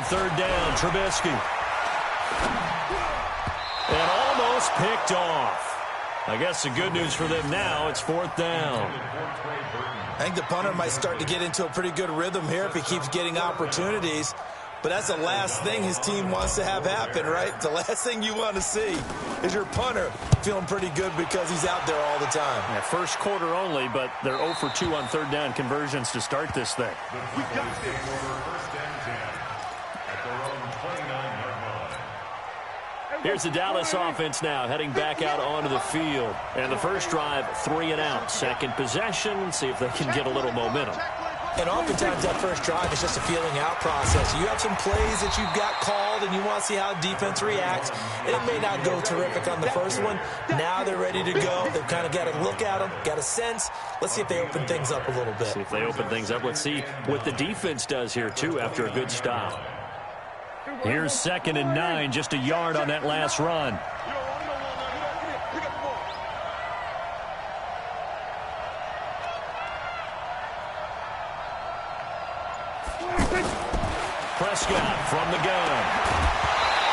on third down. Trubisky. And almost picked off. I guess the good news for them now, it's fourth down. I think the punter might start to get into a pretty good rhythm here if he keeps getting opportunities. But that's the last thing his team wants to have happen, right? The last thing you want to see is your punter feeling pretty good because he's out there all the time. Yeah, first quarter only, but they're 0 for 2 on third down conversions to start this thing. We got this. First and 10 at their own 29-yard line. Here's the Dallas offense now heading back out onto the field. And the first drive, 3 and out. Second possession, see if they can get a little momentum. And oftentimes that first drive is just a feeling out process. You have some plays that you've got called and you want to see how defense reacts. And it may not go terrific on the first one. Now they're ready to go. They've kind of got to look at them, got a sense. Let's see if they open things up a little bit. See if they open things up. Let's see what the defense does here, too, after a good stop. Here's 2nd and 9, just a yard on that last run. Prescott from the gun.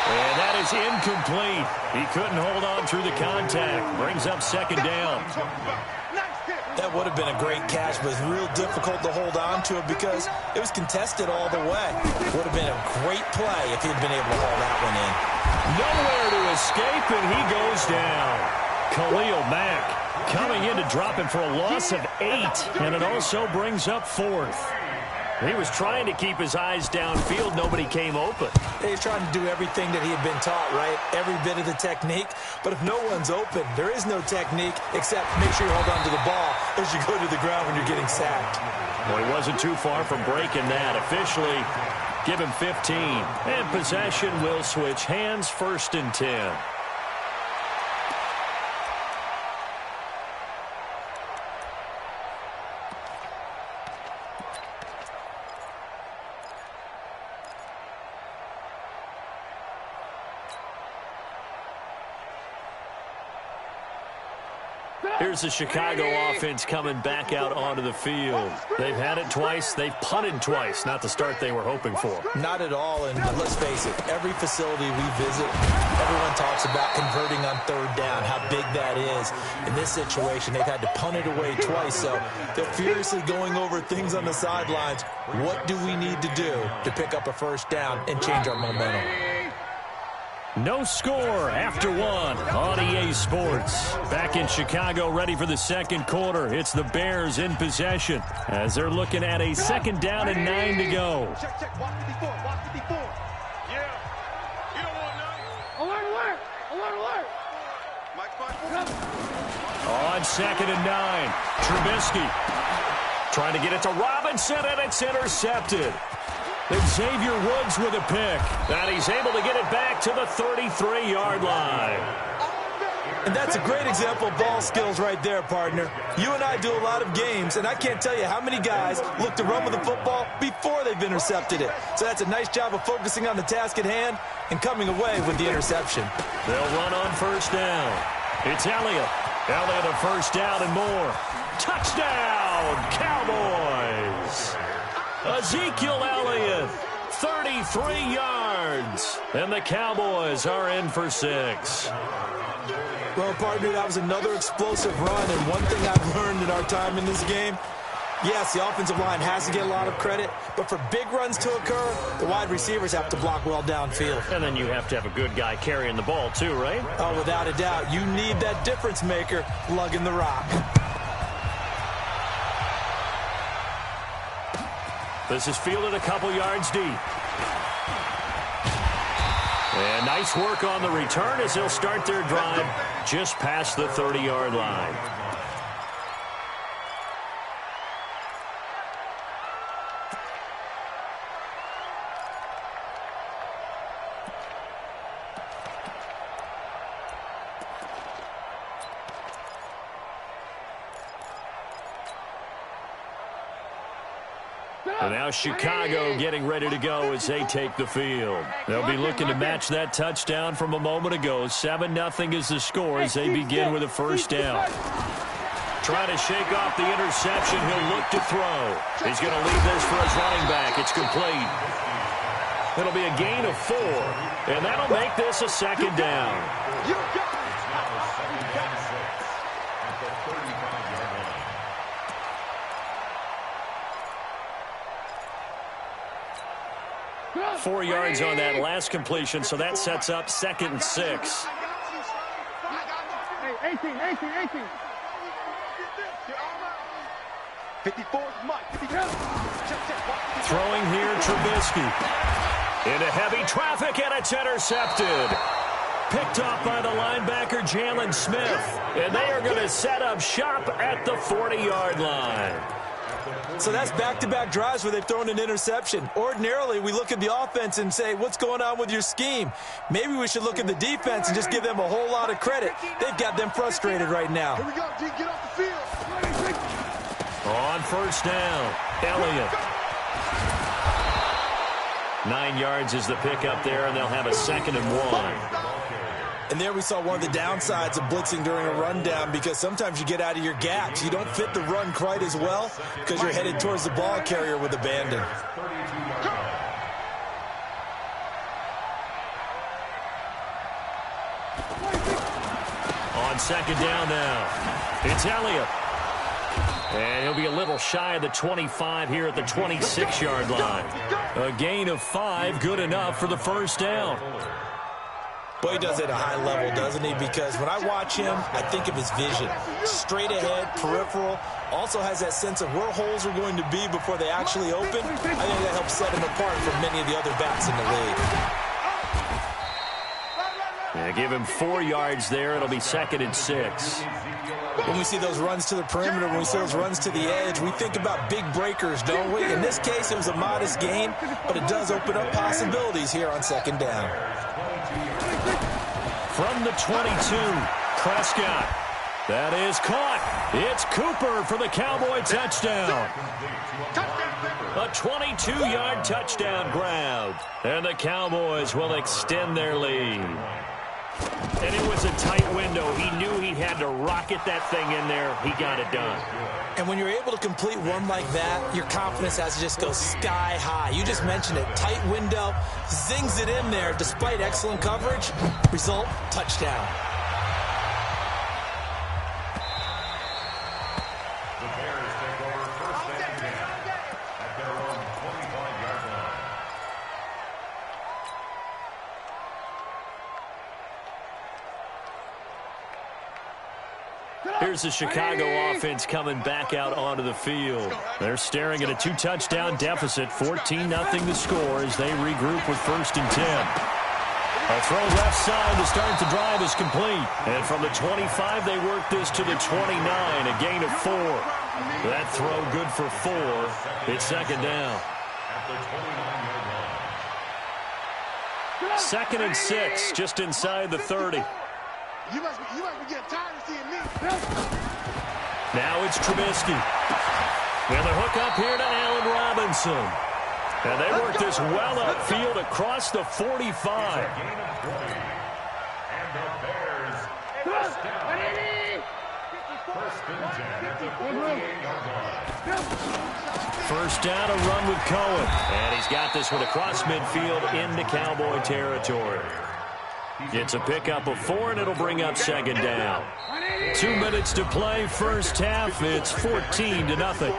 And that is incomplete. He couldn't hold on through the contact. Brings up 2nd down. That would have been a great catch, but it's real difficult to hold on to it because it was contested all the way. Would have been a great play if he'd been able to haul that one in. Nowhere to escape, and he goes down. Khalil Mack coming in to drop him for a loss of 8, and it also brings up 4th. He was trying to keep his eyes downfield. Nobody came open. He's trying to do everything that he had been taught, right? Every bit of the technique. But if no one's open, there is no technique except make sure you hold on to the ball as you go to the ground when you're getting sacked. Well, he wasn't too far from breaking that. Officially, give him 15. And possession will switch hands, 1st and 10. Here's the Chicago offense coming back out onto the field. They've had it twice. They've punted twice. Not the start they were hoping for. Not at all, and let's face it, every facility we visit, everyone talks about converting on third down, how big that is. In this situation, they've had to punt it away twice, so they're furiously going over things on the sidelines. What do we need to do to pick up a first down and change our momentum? No score after 1 on EA Sports. Back in Chicago, ready for the second quarter. It's the Bears in possession as they're looking at a 2nd down and 9 to go. Watch 54. Yeah. You don't want none. Alert. On 2nd and 9, Trubisky trying to get it to Robinson, and it's intercepted. And Xavier Woods with a pick. And he's able to get it back to the 33-yard line. And that's a great example of ball skills right there, partner. You and I do a lot of games, and I can't tell you how many guys look to run with the football before they've intercepted it. So that's a nice job of focusing on the task at hand and coming away with the interception. They'll run on 1st down. It's Elliott. Elliott a 1st down and more. Touchdown, Cowboys! Ezekiel Elliott, 33 yards. And the Cowboys are in for 6. Well, partner, that was another explosive run, and one thing I've learned in our time in this game, yes, the offensive line has to get a lot of credit, but for big runs to occur, the wide receivers have to block well downfield. And then you have to have a good guy carrying the ball too, right? Oh, without a doubt. You need that difference maker lugging the rock. This is fielded a couple yards deep. And nice work on the return as they'll start their drive just past the 30-yard line. And now Chicago getting ready to go as they take the field. They'll be looking to match that touchdown from a moment ago. 7-0 is the score as they begin with a 1st down. Trying to shake off the interception. He'll look to throw. He's going to leave this for his running back. It's complete. It'll be a gain of 4, and that'll make this a second down. It's now second and 6 at the 35-yard line. 4 yards on that last completion, so that sets up 2nd and 6. 18. 54 Mike. Throwing here, Trubisky. Into heavy traffic, and it's intercepted. Picked off by the linebacker, Jalen Smith. And they are going to set up shop at the 40-yard line. So that's back-to-back drives where they've thrown an interception. Ordinarily, we look at the offense and say, what's going on with your scheme? Maybe we should look at the defense and just give them a whole lot of credit. They've got them frustrated right now. Here we go, D. Get off the field. On first down, Elliott. 9 yards is the pickup there, and they'll have a 2nd and 1. And there we saw one of the downsides of blitzing during a rundown, because sometimes you get out of your gaps. You don't fit the run quite as well because you're headed towards the ball carrier with abandon. On 2nd down now, it's Elliott. And he'll be a little shy of the 25 here at the 26-yard line. A gain of 5, good enough for the first down. Boy, he does it at a high level, doesn't he? Because when I watch him, I think of his vision. Straight ahead, peripheral. Also has that sense of where holes are going to be before they actually open. I think that helps set him apart from many of the other backs in the league. Yeah, give him 4 yards there. It'll be 2nd and 6. When we see those runs to the perimeter, when we see those runs to the edge, we think about big breakers, don't we? In this case, it was a modest gain, but it does open up possibilities here on 2nd down. From the 22, Prescott. That is caught. It's Cooper for the Cowboy touchdown. A 22-yard touchdown grab. And the Cowboys will extend their lead. And it was a tight window. He knew he had to rocket that thing in there. He got it done. And when you're able to complete one like that, your confidence has to just go sky high. You just mentioned it. Tight window, zings it in there despite excellent coverage. Result, touchdown. The Bears take over first and 10 at their own 25-yard line. Here's the Chicago offense coming back out onto the field. They're staring at a 2-touchdown deficit, 14-0 the score as they regroup with 1st and 10. A throw left side to start the drive is complete. And from the 25, they work this to the 29, a gain of 4. That throw good for 4. It's 2nd down. At the 29-yard line. 2nd and 6, just inside the 30. You must be getting tired of seeing me. Now it's Trubisky. And the hook up here to Allen Robinson. And they work this well upfield across the 45. Gain of 20. And the Bears first down. First and 10 at the 48-yard line. First down, a run with Cohen. And he's got this one across midfield into Cowboy territory. It's a pickup of 4, and it'll bring up 2nd down. 2 minutes to play, first half. It's 14-0.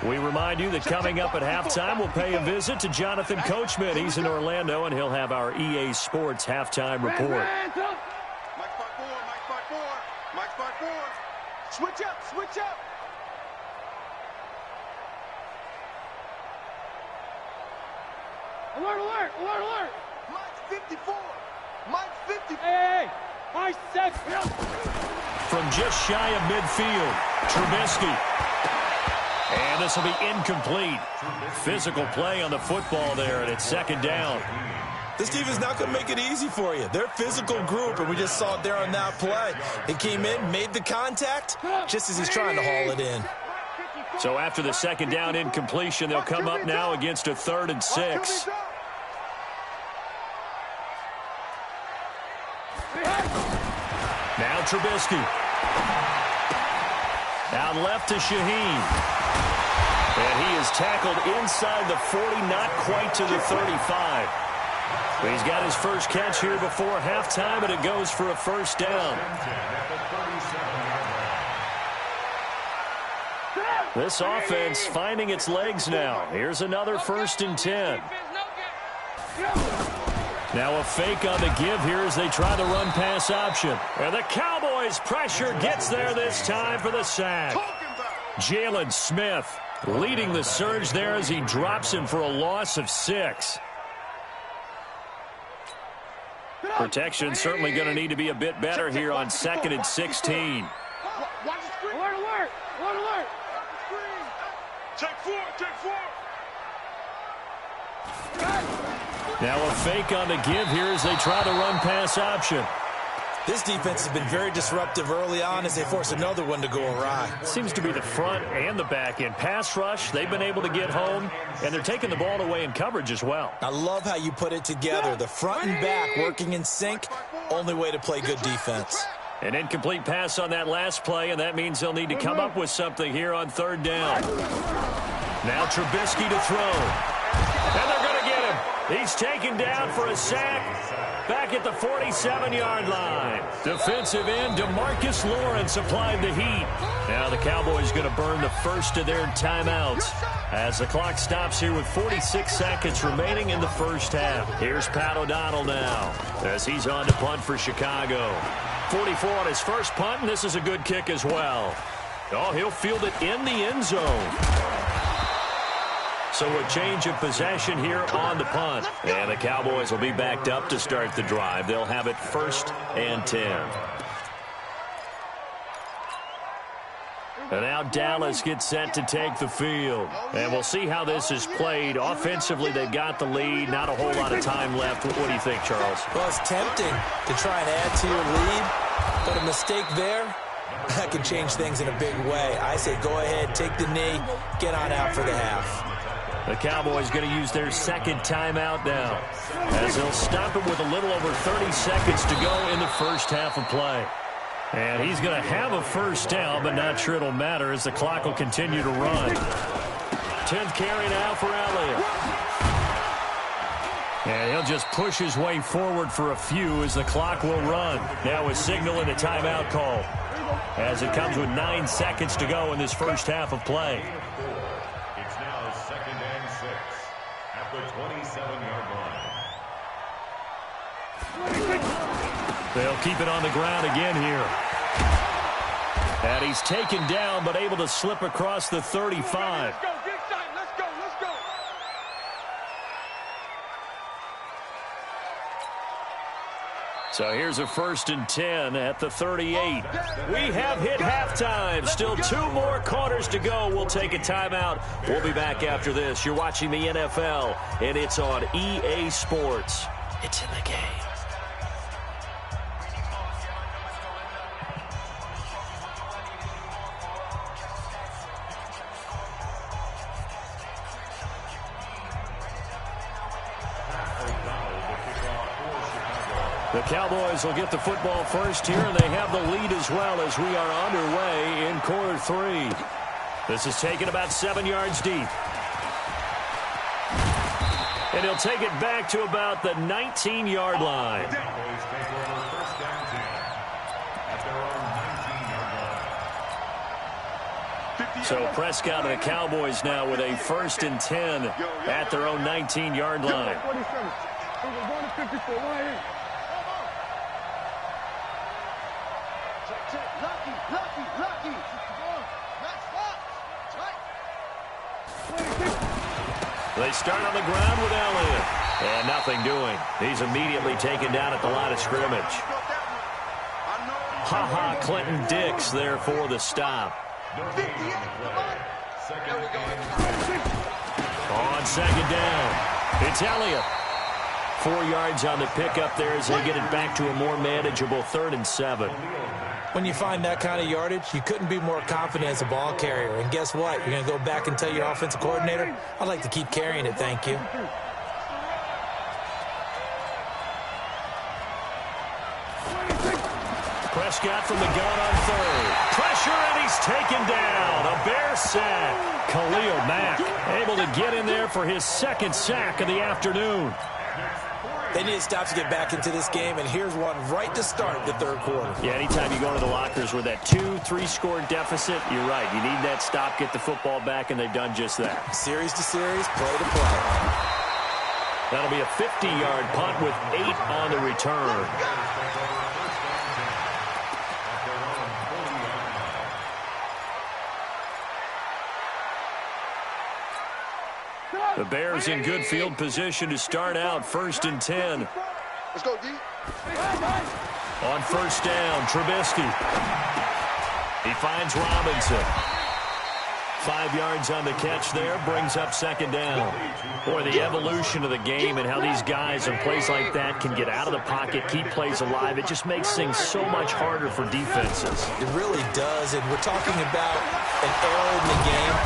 We remind you that coming up at halftime, we'll pay a visit to Jonathan Coachman. He's in Orlando, and he'll have our EA Sports halftime report. Mike spot 4. Mike spot 4. Switch up. Alert. Mike 54. Hey. Mike 6. From just shy of midfield, Trubisky. And this will be incomplete. Physical play on the football there, and it's 2nd down. This team is not going to make it easy for you. They're a physical group, and we just saw it there on that play. He came in, made the contact, just as he's trying to haul it in. So after the 2nd down incompletion, they'll come up now against a 3rd and 6. Now Trubisky. Out left to Shaheen. And he is tackled inside the 40, not quite to the 35. But he's got his first catch here before halftime, and it goes for a first down. This offense finding its legs now. Here's another 1st and 10. Now a fake on the give here as they try the run-pass option. And the Cowboys' pressure gets there this time for the sack. Jalen Smith leading the surge there as he drops him for a loss of 6. Protection certainly going to need to be a bit better here on 2nd and 16. Alert! Check 4. Now a fake on the give here as they try the run-pass option. This defense has been very disruptive early on as they force another one to go awry. Seems to be the front and the back end. Pass rush, they've been able to get home, and they're taking the ball away in coverage as well. I love how you put it together. The front and back working in sync, only way to play good defense. An incomplete pass on that last play, and that means they'll need to come up with something here on 3rd down. Now Trubisky to throw. And they're going to get him. He's taken down for a sack back at the 47-yard line. Defensive end DeMarcus Lawrence applied the heat. Now the Cowboys going to burn the first of their timeouts as the clock stops here with 46 seconds remaining in the first half. Here's Pat O'Donnell now as he's on to punt for Chicago. 44 on his first punt, and this is a good kick as well. Oh, he'll field it in the end zone. So a change of possession here on the punt. And the Cowboys will be backed up to start the drive. They'll have it 1st and 10. And now Dallas gets set to take the field. And we'll see how this is played. Offensively, they've got the lead. Not a whole lot of time left. What do you think, Charles? Well, it's tempting to try and add to your lead, but a mistake there, that could change things in a big way. I say go ahead, take the knee, get on out for the half. The Cowboys going to use their 2nd timeout now as they'll stop it with a little over 30 seconds to go in the first half of play. And he's going to have a first down, but not sure it'll matter as the clock will continue to run. 10th carry now for Elliott. And he'll just push his way forward for a few as the clock will run. Now with signal and a timeout call as it comes with 9 seconds to go in this first half of play. It's now 2nd and 6 at the 27-yard line. They'll keep it on the ground again here. And he's taken down but able to slip across the 35. Let's go, get excited. Let's go. So here's a 1st and 10 at the 38. We have hit halftime. Still 2 more quarters to go. We'll take a timeout. We'll be back after this. You're watching the NFL, and it's on EA Sports. It's in the game. The Cowboys will get the football first here, and they have the lead as well as we are underway in quarter 3. This is taken about 7 yards deep. And he'll take it back to about the 19-yard line. So Prescott and the Cowboys now with a 1st and 10 at their own 19-yard line. They start on the ground with Elliott. And nothing doing. He's immediately taken down at the line of scrimmage. Ha-ha, Clinton Dix there for the stop. On 2nd down, it's Elliott. 4 yards on the pickup there as they get it back to a more manageable 3rd and 7. When you find that kind of yardage, you couldn't be more confident as a ball carrier. And guess what? You're going to go back and tell your offensive coordinator, I'd like to keep carrying it, thank you. Prescott from the gun on 3rd. Pressure, and he's taken down. A Bear sack. Khalil Mack able to get in there for his second sack of the afternoon. They need to stop to get back into this game, and here's one right to start the third quarter. Yeah, anytime you go into the lockers with that 2-3 score deficit, you're right. You need that stop, get the football back, and they've done just that. Series to series, play to play. That'll be a 50-yard punt with 8 on the return. The Bears in good field position to start out, 1st and 10. Let's go, D. On first down, Trubisky. He finds Robinson. 5 yards on the catch there, brings up 2nd down. Boy, the evolution of the game and how these guys in plays like that can get out of the pocket, keep plays alive, it just makes things so much harder for defenses. It really does, and we're talking about an era in the game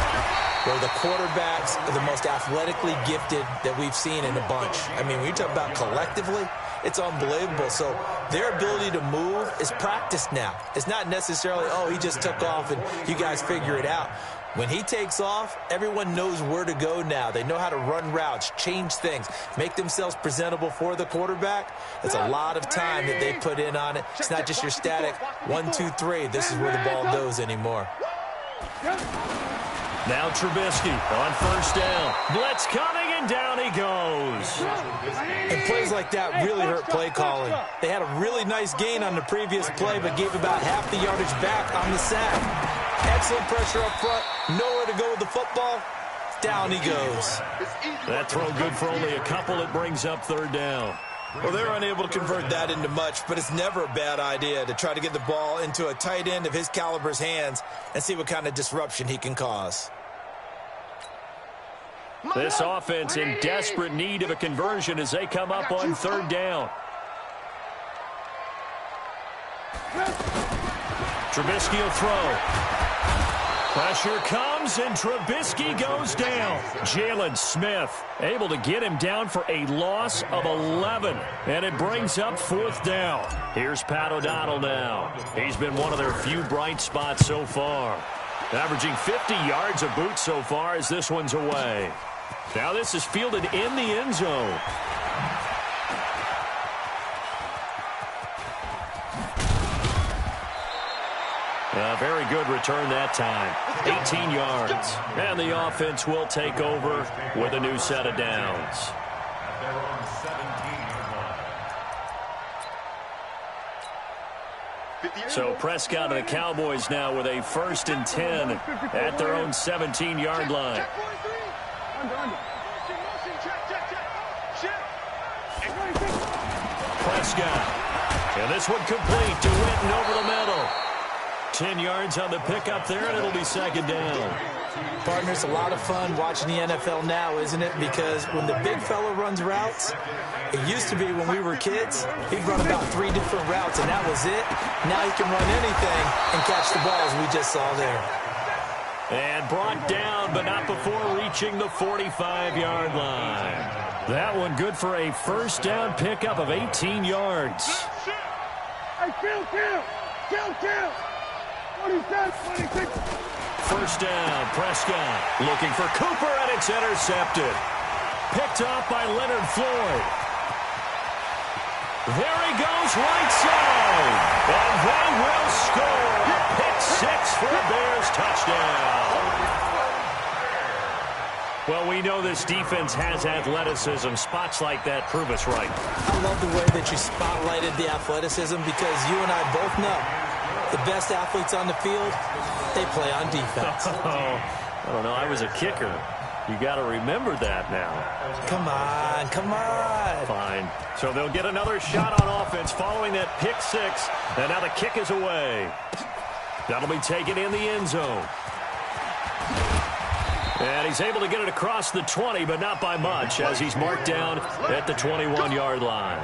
where the quarterbacks are the most athletically gifted that we've seen in a bunch. I mean, when you talk about collectively, it's unbelievable. So their ability to move is practiced now. It's not necessarily, oh, he just took off and you guys figure it out. When he takes off, everyone knows where to go now. They know how to run routes, change things, make themselves presentable for the quarterback. It's a lot of time that they put in on it. It's not just your static 1, 2, 3. This is where the ball goes anymore. Now Trubisky on first down. Blitz coming, and down he goes. And plays like that really hurt play calling. They had a really nice gain on the previous play, but gave about half the yardage back on the sack. Excellent pressure up front. Nowhere to go with the football. Down he goes. That throw good for only a couple. It brings up 3rd down. Well, they're unable to convert that into much, but it's never a bad idea to try to get the ball into a tight end of his caliber's hands and see what kind of disruption he can cause. This offense in desperate need of a conversion as they come up on 3rd down. Trubisky will throw. Pressure comes, and Trubisky goes down. Jalen Smith able to get him down for a loss of 11. And it brings up 4th down. Here's Pat O'Donnell now. He's been one of their few bright spots so far. Averaging 50 yards a boot so far as this one's away. Now this is fielded in the end zone. A very good return that time. 18 yards. And the offense will take over with a new set of downs. So Prescott and the Cowboys now with a 1st and 10 at their own 17-yard line. Prescott. And this one complete to Witten over the middle. 10 yards on the pickup there, and it'll be 2nd down. Partner, it's a lot of fun watching the NFL now, isn't it? Because when the big fella runs routes, it used to be when we were kids, he'd run about 3 different routes, and that was it. Now he can run anything and catch the balls we just saw there. And brought down, but not before reaching the 45-yard line. That one good for a 1st down pickup of 18 yards. Hey, kill. 26. 1st down, Prescott looking for Cooper, and it's intercepted. Picked off by Leonard Floyd. There he goes, right side. And they will score. A pick 6 for a Bears touchdown. Well, we know this defense has athleticism. Spots like that prove us right. I love the way that you spotlighted the athleticism because you and I both know the best athletes on the field, they play on defense. I don't know. I was a kicker. You got to remember that now. Come on. Fine. So they'll get another shot on offense following that pick 6. And now the kick is away. That'll be taken in the end zone. And he's able to get it across the 20, but not by much, as he's marked down at the 21-yard line.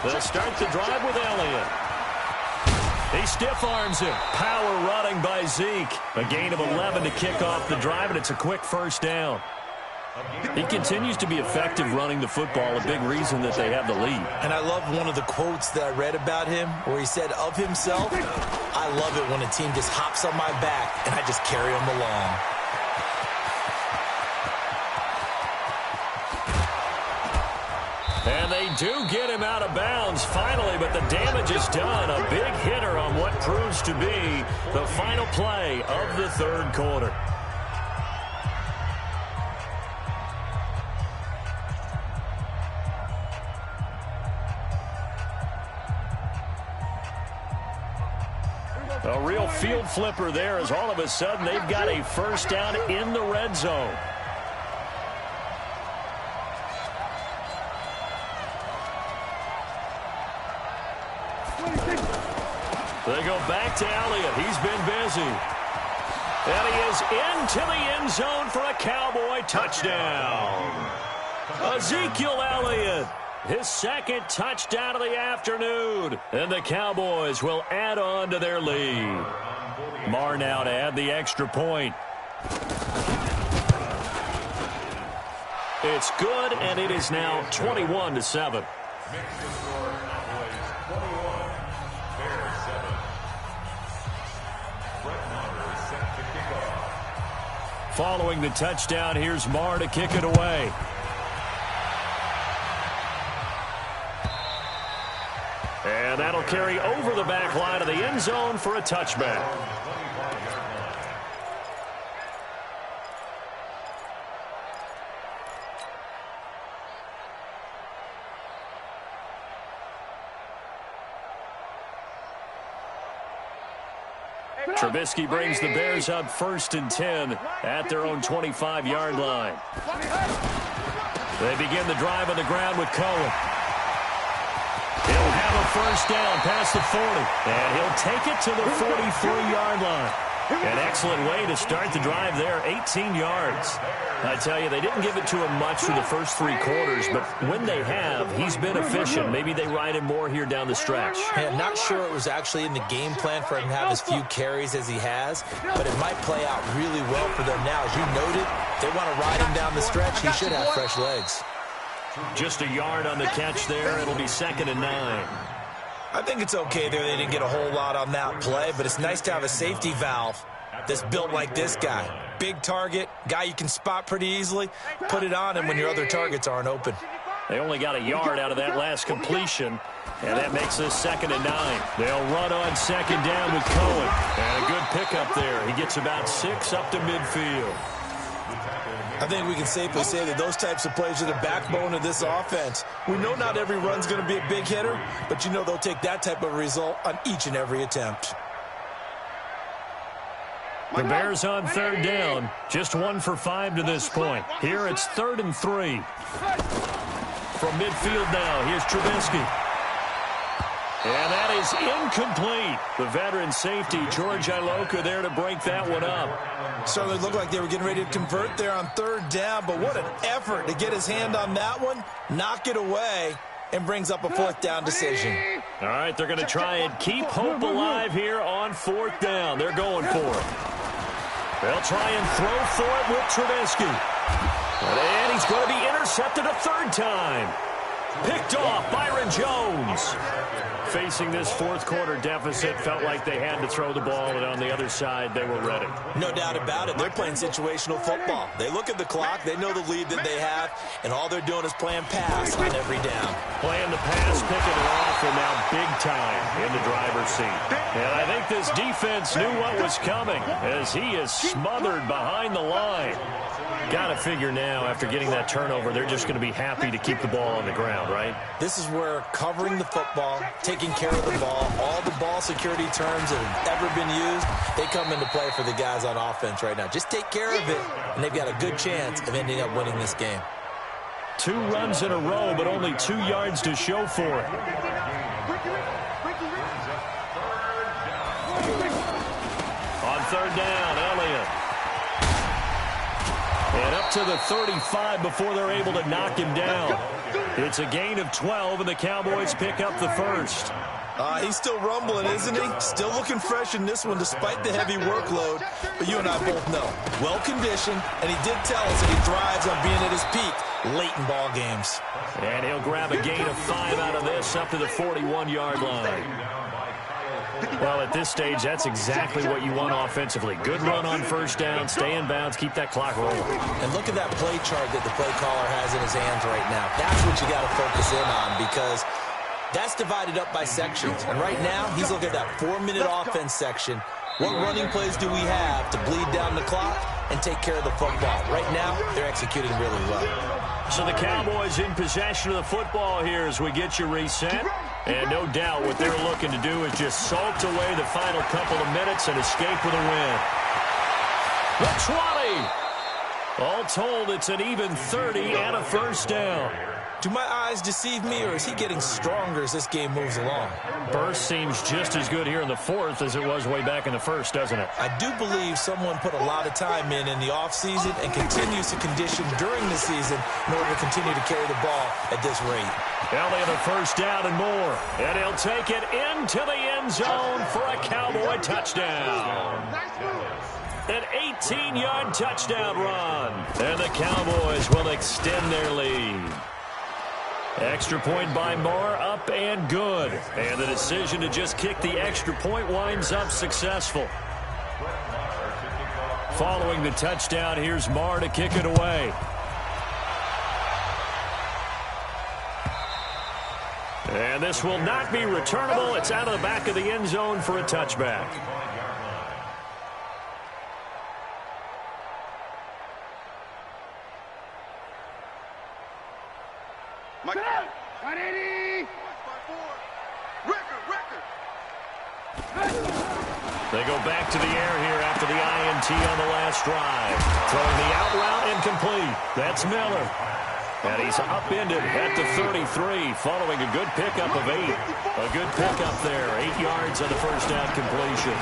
They'll start the drive with Elliott. He stiff arms it. Power running by Zeke. A gain of 11 to kick off the drive, and it's a quick first down. He continues to be effective running the football, a big reason that they have the lead. And I love one of the quotes that I read about him where he said of himself, I love it when a team just hops on my back and I just carry them along. And they do get him out of bounds finally, but the damage is done. A big hitter on what proves to be the final play of the third quarter. A real field flipper there as all of a sudden they've got a first down in the red zone. They go back to Elliott. He's been busy. And he is into the end zone for a Cowboy touchdown. Ezekiel Elliott, his second touchdown of the afternoon. And the Cowboys will add on to their lead. Marr now to add the extra point. It's good, and it is now 21-7. Following the touchdown, here's Marr to kick it away. And that'll carry over the back line of the end zone for a touchback. Trubisky brings the Bears up 1st and 10 at their own 25-yard line. They begin the drive on the ground with Cohen. He'll have a first down past the 40, and he'll take it to the 43-yard line. An excellent way to start the drive there, 18 yards. I tell you, they didn't give it to him much through the first 3 quarters, but when they have, he's been efficient. Maybe they ride him more here down the stretch. Yeah, not sure it was actually in the game plan for him to have as few carries as he has, but it might play out really well for them now. As you noted, they want to ride him down the stretch. He should have fresh legs. Just a yard on the catch there. It'll be 2nd and 9. I think it's okay there. They didn't get a whole lot on that play, but it's nice to have a safety valve that's built like this guy. Big target, guy you can spot pretty easily. Put it on him when your other targets aren't open. They only got a yard out of that last completion, and that makes this 2nd and 9. They'll run on 2nd down with Cohen. And a good pickup there. He gets about 6 up to midfield. I think we can safely say that those types of plays are the backbone of this offense. We know not every run's going to be a big hitter, but you know they'll take that type of result on each and every attempt. The Bears on 3rd down, just 1 for 5 to this point. Here it's 3rd and 3. From midfield now, here's Trubisky. And that is incomplete. The veteran safety, George Iloka, there to break that one up. Certainly looked like they were getting ready to convert there on 3rd down, but what an effort to get his hand on that one, knock it away, and brings up a 4th down decision. All right, they're going to try and keep hope alive here on 4th down. They're going for it. They'll try and throw for it with Trubisky. And he's going to be intercepted a 3rd time. Picked off Byron Jones. Facing this 4th quarter deficit, felt like they had to throw the ball, and on the other side, they were ready. No doubt about it. They're playing situational football. They look at the clock, they know the lead that they have, and all they're doing is playing pass on every down. Playing the pass, picking it off, and now big time in the driver's seat. And I think this defense knew what was coming as he is smothered behind the line. Got to figure now, after getting that turnover, they're just going to be happy to keep the ball on the ground, right? This is where covering the football, taking care of the ball, all the ball security terms that have ever been used, they come into play for the guys on offense right now. Just take care of it, and they've got a good chance of ending up winning this game. 2 runs in a row, but only 2 yards to show for it. On 3rd down, Elliott. And up to the 35 before they're able to knock him down. It's a gain of 12, and the Cowboys pick up the 1st. He's still rumbling, isn't he? Still looking fresh in this one despite the heavy workload. But you and I both know, well-conditioned, and he did tell us that he thrives on being at his peak late in ball games. And he'll grab a gain of 5 out of this up to the 41-yard line. Well, at this stage, that's exactly what you want offensively. Good run on first down, stay in bounds, keep that clock rolling. And look at that play chart that the play caller has in his hands right now. That's what you got to focus in on, because that's divided up by sections. And right now, he's looking at that 4-minute offense section. What running plays do we have to bleed down the clock and take care of the football? Right now, they're executing really well. So the Cowboys in possession of the football here as we get you reset. And no doubt what they're looking to do is just salt away the final couple of minutes and escape with a win. The 20. All told, it's an even 30 and a first down. Do my eyes deceive me, or is he getting stronger as this game moves along? Burst seems just as good here in the fourth as it was way back in the first, doesn't it? I do believe someone put a lot of time in the offseason and continues to condition during the season in order to continue to carry the ball at this rate. Elliott a first down and more. And he'll take it into the end zone for a Cowboy touchdown. An 18-yard touchdown run. And the Cowboys will extend their lead. Extra point by Moore, up and good. And the decision to just kick the extra point winds up successful. Following the touchdown, here's Moore to kick it away. And this will not be returnable. It's out of the back of the end zone for a touchback. They go back to the air here after the INT on the last drive. Throwing the out route incomplete. That's Miller. And he's upended at the 33 following a good pickup of 8. A good pickup there. 8 yards on the first down completion.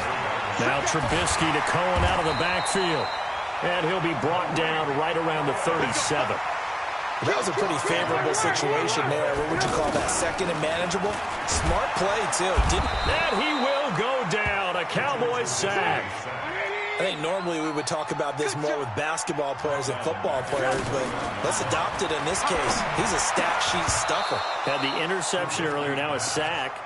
Now Trubisky to Cohen out of the backfield. And he'll be brought down right around the 37. That was a pretty favorable situation there. What would you call that? Second and manageable? Smart play, too. And he will go down. A Cowboys sack. I think normally we would talk about this more with basketball players and football players, but let's adopt it in this case. He's a stat sheet stuffer. Had the interception earlier, now a sack.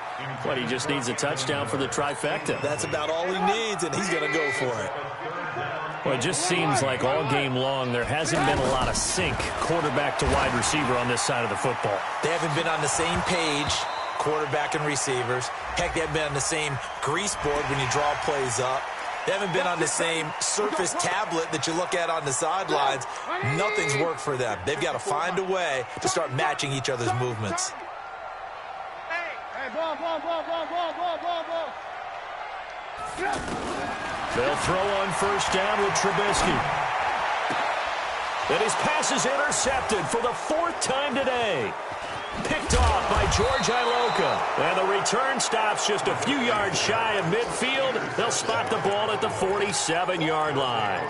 But he just needs a touchdown for the trifecta. That's about all he needs, and he's going to go for it. Well, it just seems like all game long there hasn't been a lot of sync quarterback to wide receiver on this side of the football. They haven't been on the same page, quarterback and receivers. Heck, they haven't been on the same grease board when you draw plays up. They haven't been on the same Surface tablet that you look at on the sidelines. Nothing's worked for them. They've got to find a way to start matching each other's movements. Hey, ball. They'll throw on first down with Trubisky. And his pass is intercepted for the 4th time today. Picked off by George Iloka. And the return stops just a few yards shy of midfield. They'll spot the ball at the 47-yard line.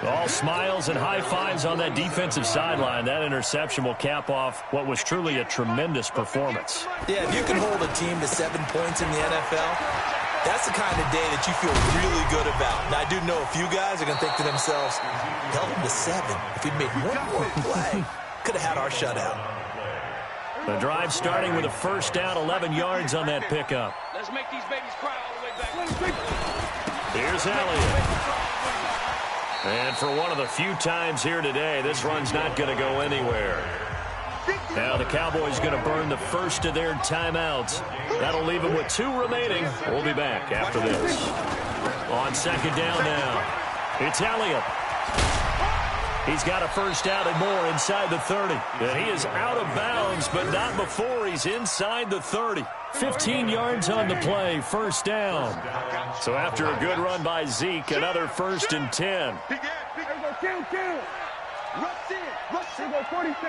All smiles and high fives on that defensive sideline. That interception will cap off what was truly a tremendous performance. Yeah, if you can hold a team to 7 points in the NFL, that's the kind of day that you feel really good about. Now, I do know a few guys are going to think to themselves, held him to 7. If he'd made one more play, could have had our shutout. The drive starting with a first down, 11 yards on that pickup. Let's make these babies cry all the way back. Here's Elliott. And for one of the few times here today, this run's not going to go anywhere. Now the Cowboys going to burn the first of their timeouts. That'll leave them with 2 remaining. We'll be back after this. On second down now, it's Elliott. He's got a first down and more inside the 30. And he is out of bounds, but not before he's inside the 30. 15 yards on the play, first down. So after a good run by Zeke, another 1st and 10. Kill. Rush in. 46.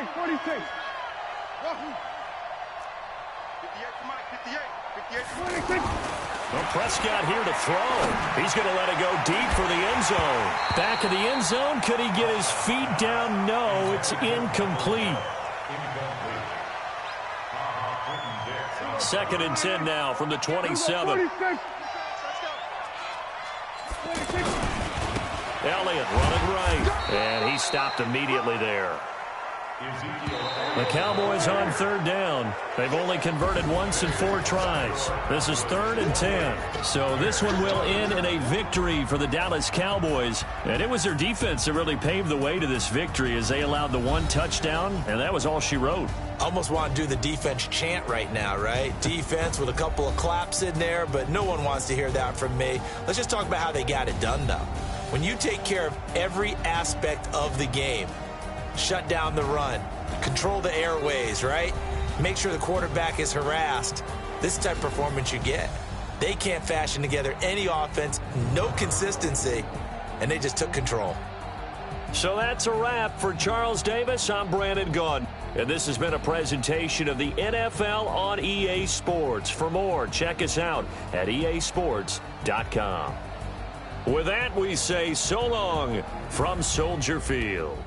Well, Prescott here to throw. He's going to let it go deep for the end zone. Back of the end zone. Could he get his feet down? No, it's incomplete. 2nd and 10 now from the 27. Elliott running right, and he stopped immediately there. The Cowboys on 3rd down. They've only converted once in 4 tries. This is 3rd and 10. So this one will end in a victory for the Dallas Cowboys. And it was their defense that really paved the way to this victory as they allowed the 1 touchdown, and that was all she wrote. Almost want to do the defense chant right now, right? Defense with a couple of claps in there, but no one wants to hear that from me. Let's just talk about how they got it done, though. When you take care of every aspect of the game, shut down the run, control the airways, right? Make sure the quarterback is harassed. This type of performance you get. They can't fashion together any offense, no consistency, and they just took control. So that's a wrap for Charles Davis. I'm Brandon Gaudin, and this has been a presentation of the NFL on EA Sports. For more, check us out at easports.com. With that, we say so long from Soldier Field.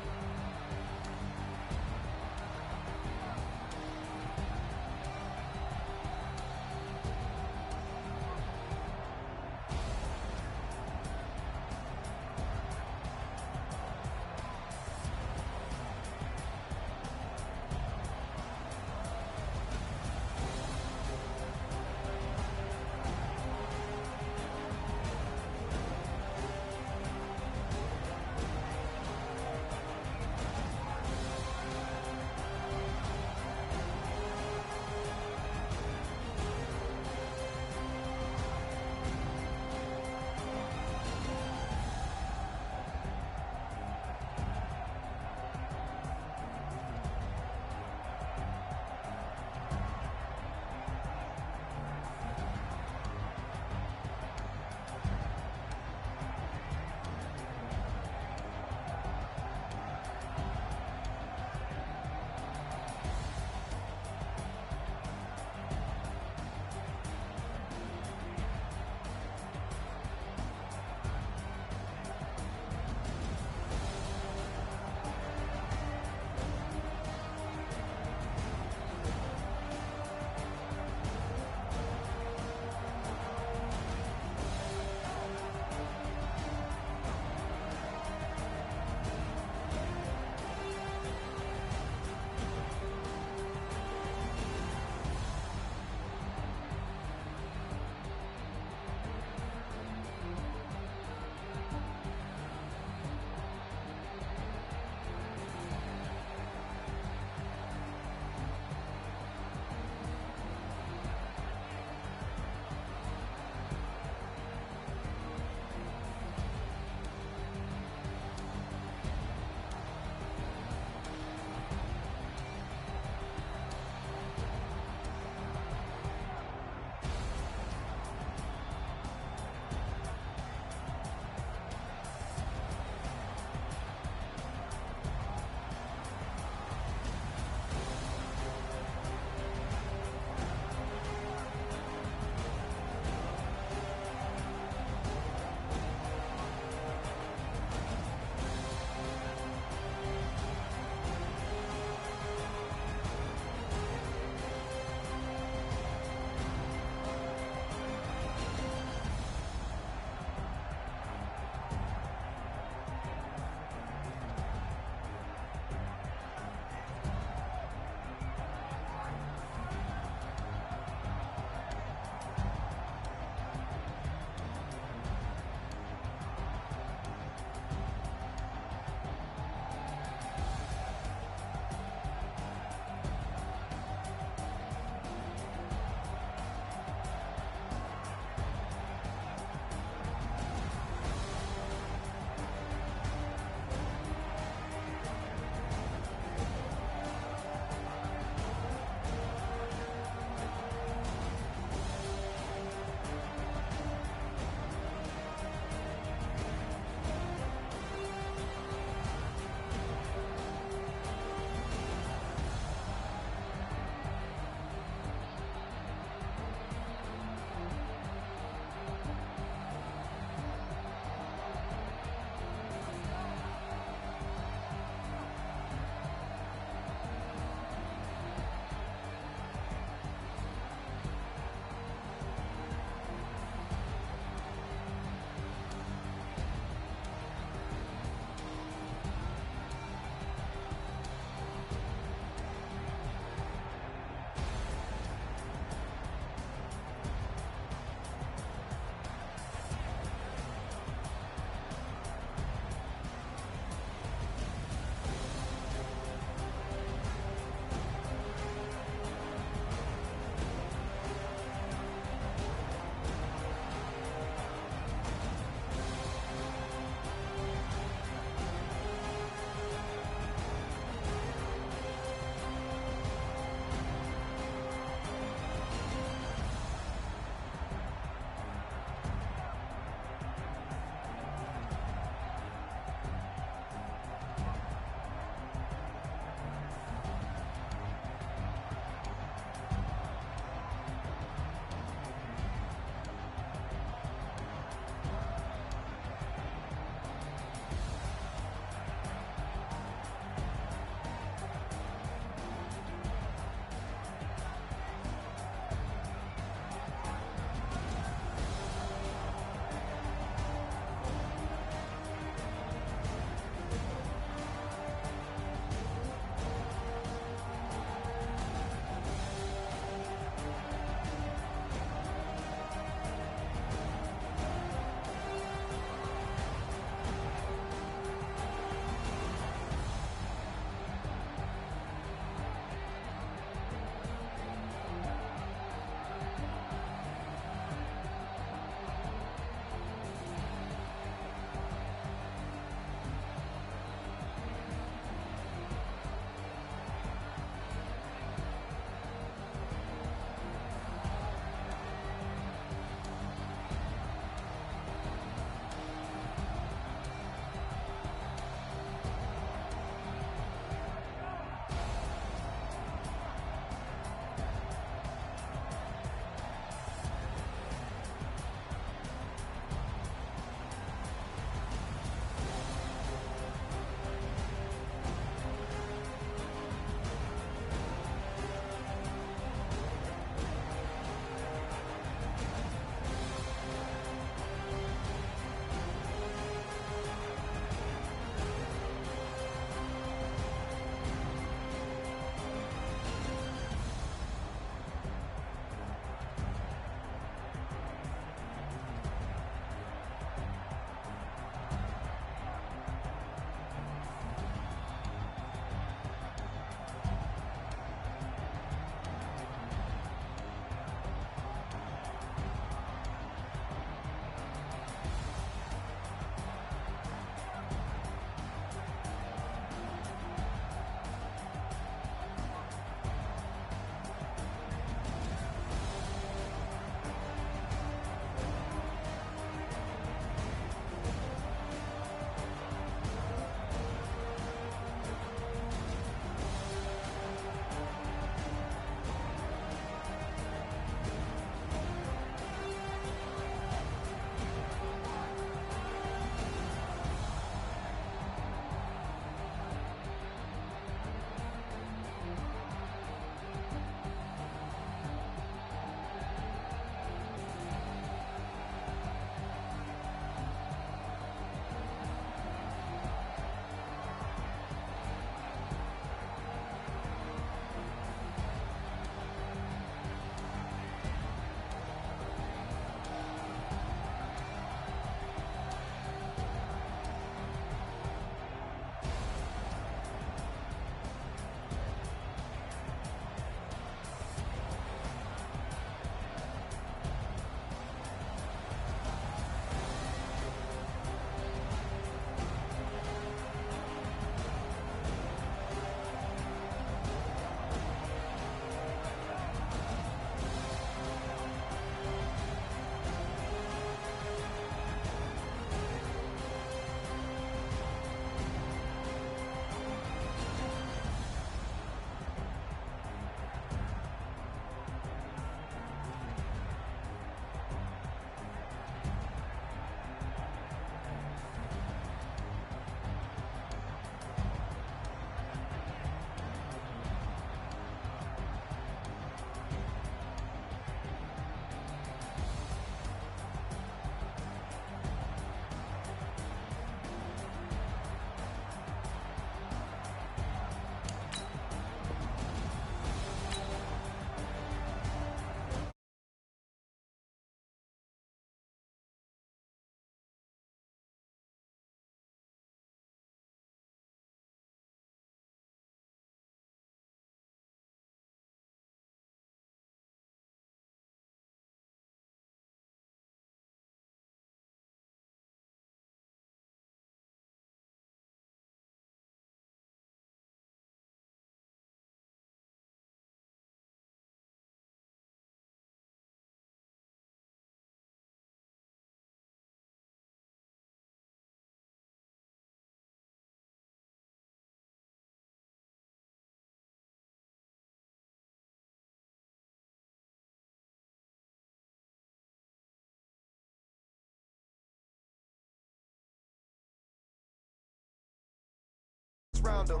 around them.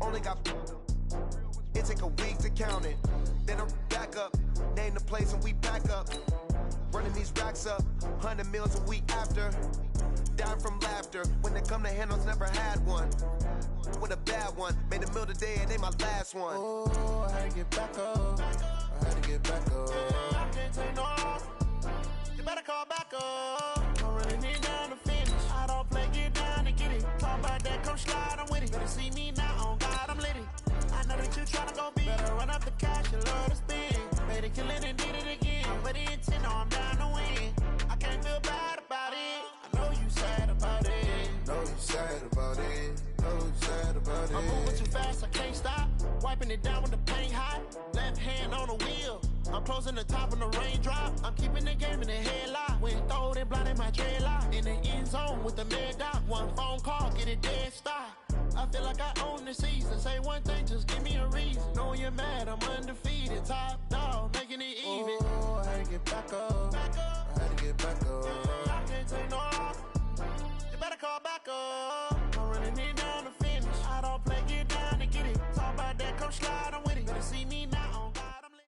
Only got it take a week to count it. Then I'm back up, name the place and we pack up. Running these racks up, 100 meals a week after. Down from laughter, when they come to handles, never had one. With a bad one, made a meal today and they my last one. Oh, I had to get back up, I had to get back up. I can't take no off, you better call back up. I'm running it down to finish, I don't play, get down and get it. Talk about that, come slide, I'm with it. Better see me now, on God, I'm lit it. I know that you tryna go big, better run up the cash, you love to spend. Made a killing and did it again, but the intent, no, I'm down to win. I can't feel bad about it, I know you sad about it. Know you sad about it, know you sad about it. I'm moving too fast, I can't stop. Wiping it down with the paint hot. Left hand on the wheel, I'm closing the top when the raindrop. I'm keeping the game in the headlock. When throwed and blinded my dreadlock. In the end zone with the mad dot. One phone call, get it dead stop. I feel like I own the season. Say one thing, just give me a reason. Knowing you're mad, I'm undefeated. Top dog, making it even. Oh, I had to get back up. I had to get back up. I can't take no off. You better call back up. I'm running it down to finish. I don't play, get down to get it. Talk about that, come slide, I'm with it. Better see me now, on God, I'm lit.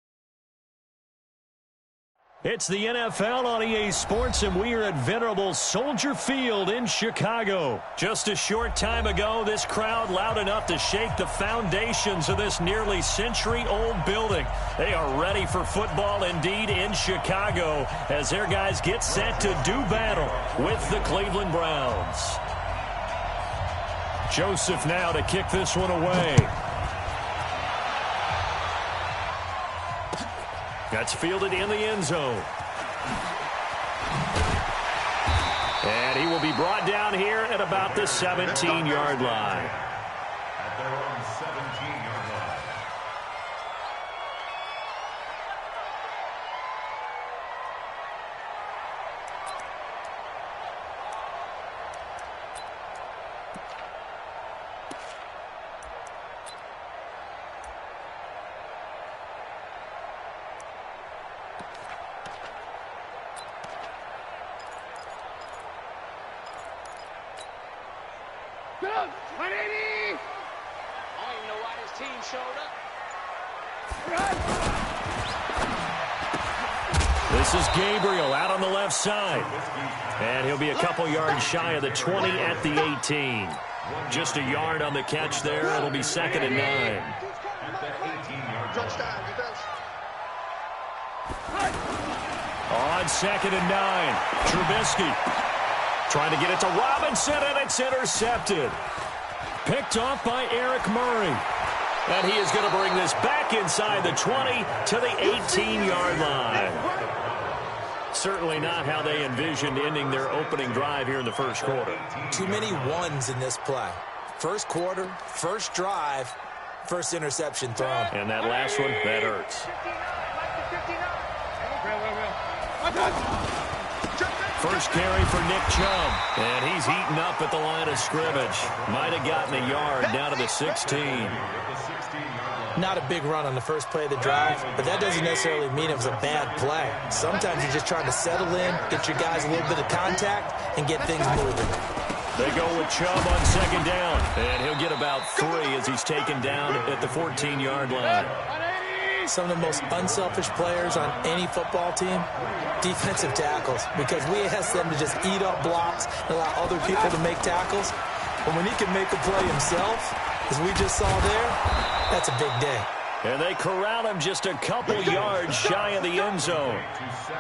It's the NFL on EA Sports, and we are at venerable Soldier Field in Chicago. Just a short time ago, this crowd loud enough to shake the foundations of this nearly century-old building. They are ready for football indeed in Chicago as their guys get set to do battle with the Cleveland Browns. Joseph now to kick this one away. That's fielded in the end zone. And he will be brought down here at about the 17-yard line. At their own 17-yard line. This is Gabriel out on the left side. And he'll be a couple yards shy of the 20 at the 18. Just a yard on the catch there. It'll be 2nd and 9. At the 18-yard line. On 2nd and 9, Trubisky trying to get it to Robinson, and it's intercepted. Picked off by Eric Murray. And he is going to bring this back inside the 20 to the 18-yard line. Certainly not how they envisioned ending their opening drive here in the first quarter. Too many ones in this play. First quarter, first drive, first interception thrown. And that last one, that hurts. First carry for Nick Chubb. And he's heating up at the line of scrimmage. Might have gotten a yard down to the 16. Not a big run on the first play of the drive, but that doesn't necessarily mean it was a bad play. Sometimes you're just trying to settle in, get your guys a little bit of contact, and get things moving. They go with Chubb on 2nd down, and he'll get about 3 as he's taken down at the 14-yard line. Some of the most unselfish players on any football team, defensive tackles, because we ask them to just eat up blocks and allow other people to make tackles. But when he can make a play himself, as we just saw there, that's a big day. And they corral him just a couple yards shy of the end zone.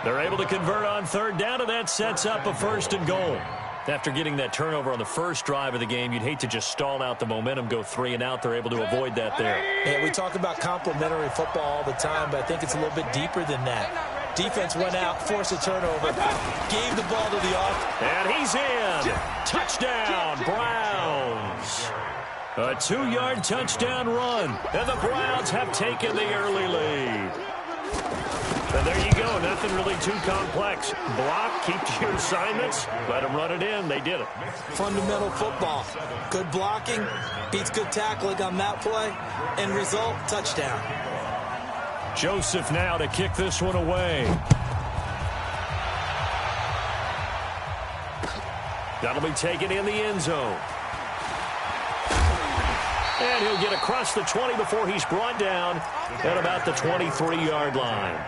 They're able to convert on 3rd down, and that sets up a 1st and goal. After getting that turnover on the first drive of the game, you'd hate to just stall out the momentum, go 3 and out. They're able to avoid that there. Yeah, we talk about complementary football all the time, but I think it's a little bit deeper than that. Defense went out, forced a turnover, gave the ball to the off. And he's in. Touchdown, Browns. A 2-yard touchdown run, and the Browns have taken the early lead. And there you go, nothing really too complex. Block, keep to your assignments, let them run it in. They did it. Fundamental football. Good blocking, beats good tackling on that play, and result, touchdown. Joseph now to kick this one away. That'll be taken in the end zone. And he'll get across the 20 before he's brought down at about the 23-yard line.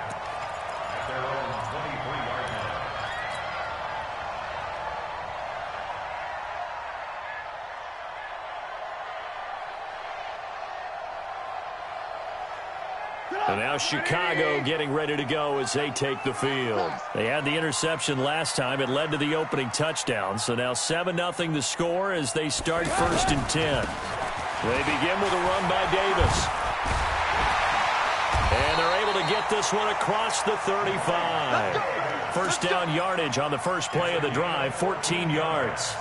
And now Chicago getting ready to go as they take the field. They had the interception last time. It led to the opening touchdown. So now 7-0 the score as they start 1st and 10. They begin with a run by Davis. And they're able to get this one across the 35. First down yardage on the first play of the drive, 14 yards.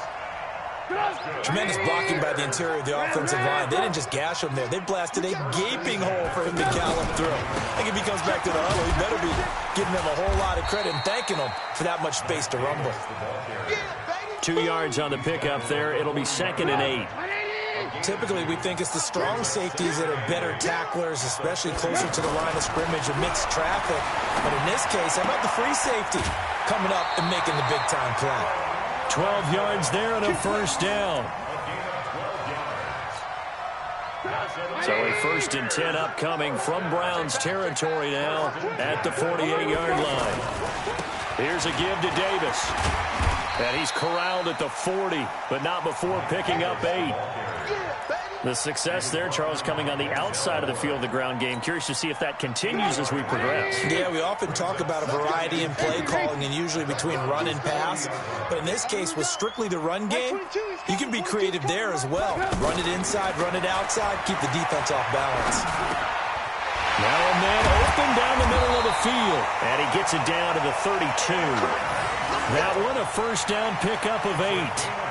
Tremendous blocking by the interior of the offensive line. They didn't just gash him there. They blasted a gaping hole for him to gallop through. I think if he comes back to the huddle, he better be giving them a whole lot of credit and thanking them for that much space to rumble. 2 yards on the pickup there. It'll be 2nd and 8. Typically, we think it's the strong safeties that are better tacklers, especially closer to the line of scrimmage amidst traffic. But in this case, how about the free safety coming up and making the big-time play? 12 yards there and a first down. So a 1st and 10 upcoming from Browns territory now at the 48-yard line. Here's a give to Davis. And he's corralled at the 40, but not before picking up 8. The success there, Charles, coming on the outside of the field, the ground game. Curious to see if that continues as we progress. Yeah, we often talk about a variety in play calling and usually between run and pass. But in this case, with strictly the run game, you can be creative there as well. Run it inside, run it outside, keep the defense off balance. Now a man open down the middle of the field. And he gets it down to the 32. That one, a first down pickup of 8.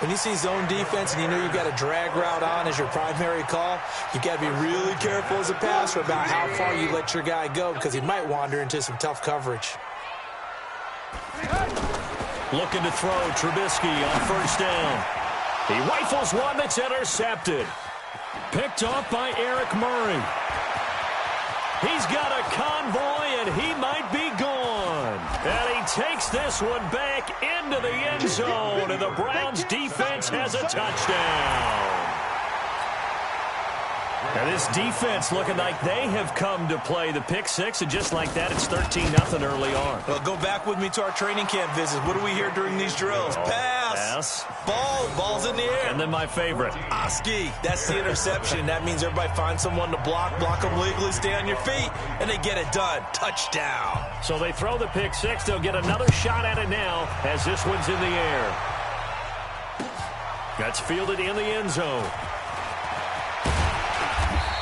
When you see zone defense and you know you've got a drag route on as your primary call, you've got to be really careful as a passer about how far you let your guy go because he might wander into some tough coverage. Looking to throw, Trubisky on first down. He rifles one that's intercepted. Picked off by Eric Murray. He's got a convoy, and he might be gone. And he takes this one back into the end zone, and the Browns defense has a touchdown. Now this defense looking like they have come to play the pick six, and just like that, it's 13-0 early on. Well, go back with me to our training camp visits. What do we hear during these drills? Pass. Ball's in the air. And then my favorite. Oski. That's the interception. That means everybody finds someone to block them legally, stay on your feet, and they get it done. Touchdown. So they throw the pick six. They'll get another shot at it now as this one's in the air. That's fielded in the end zone.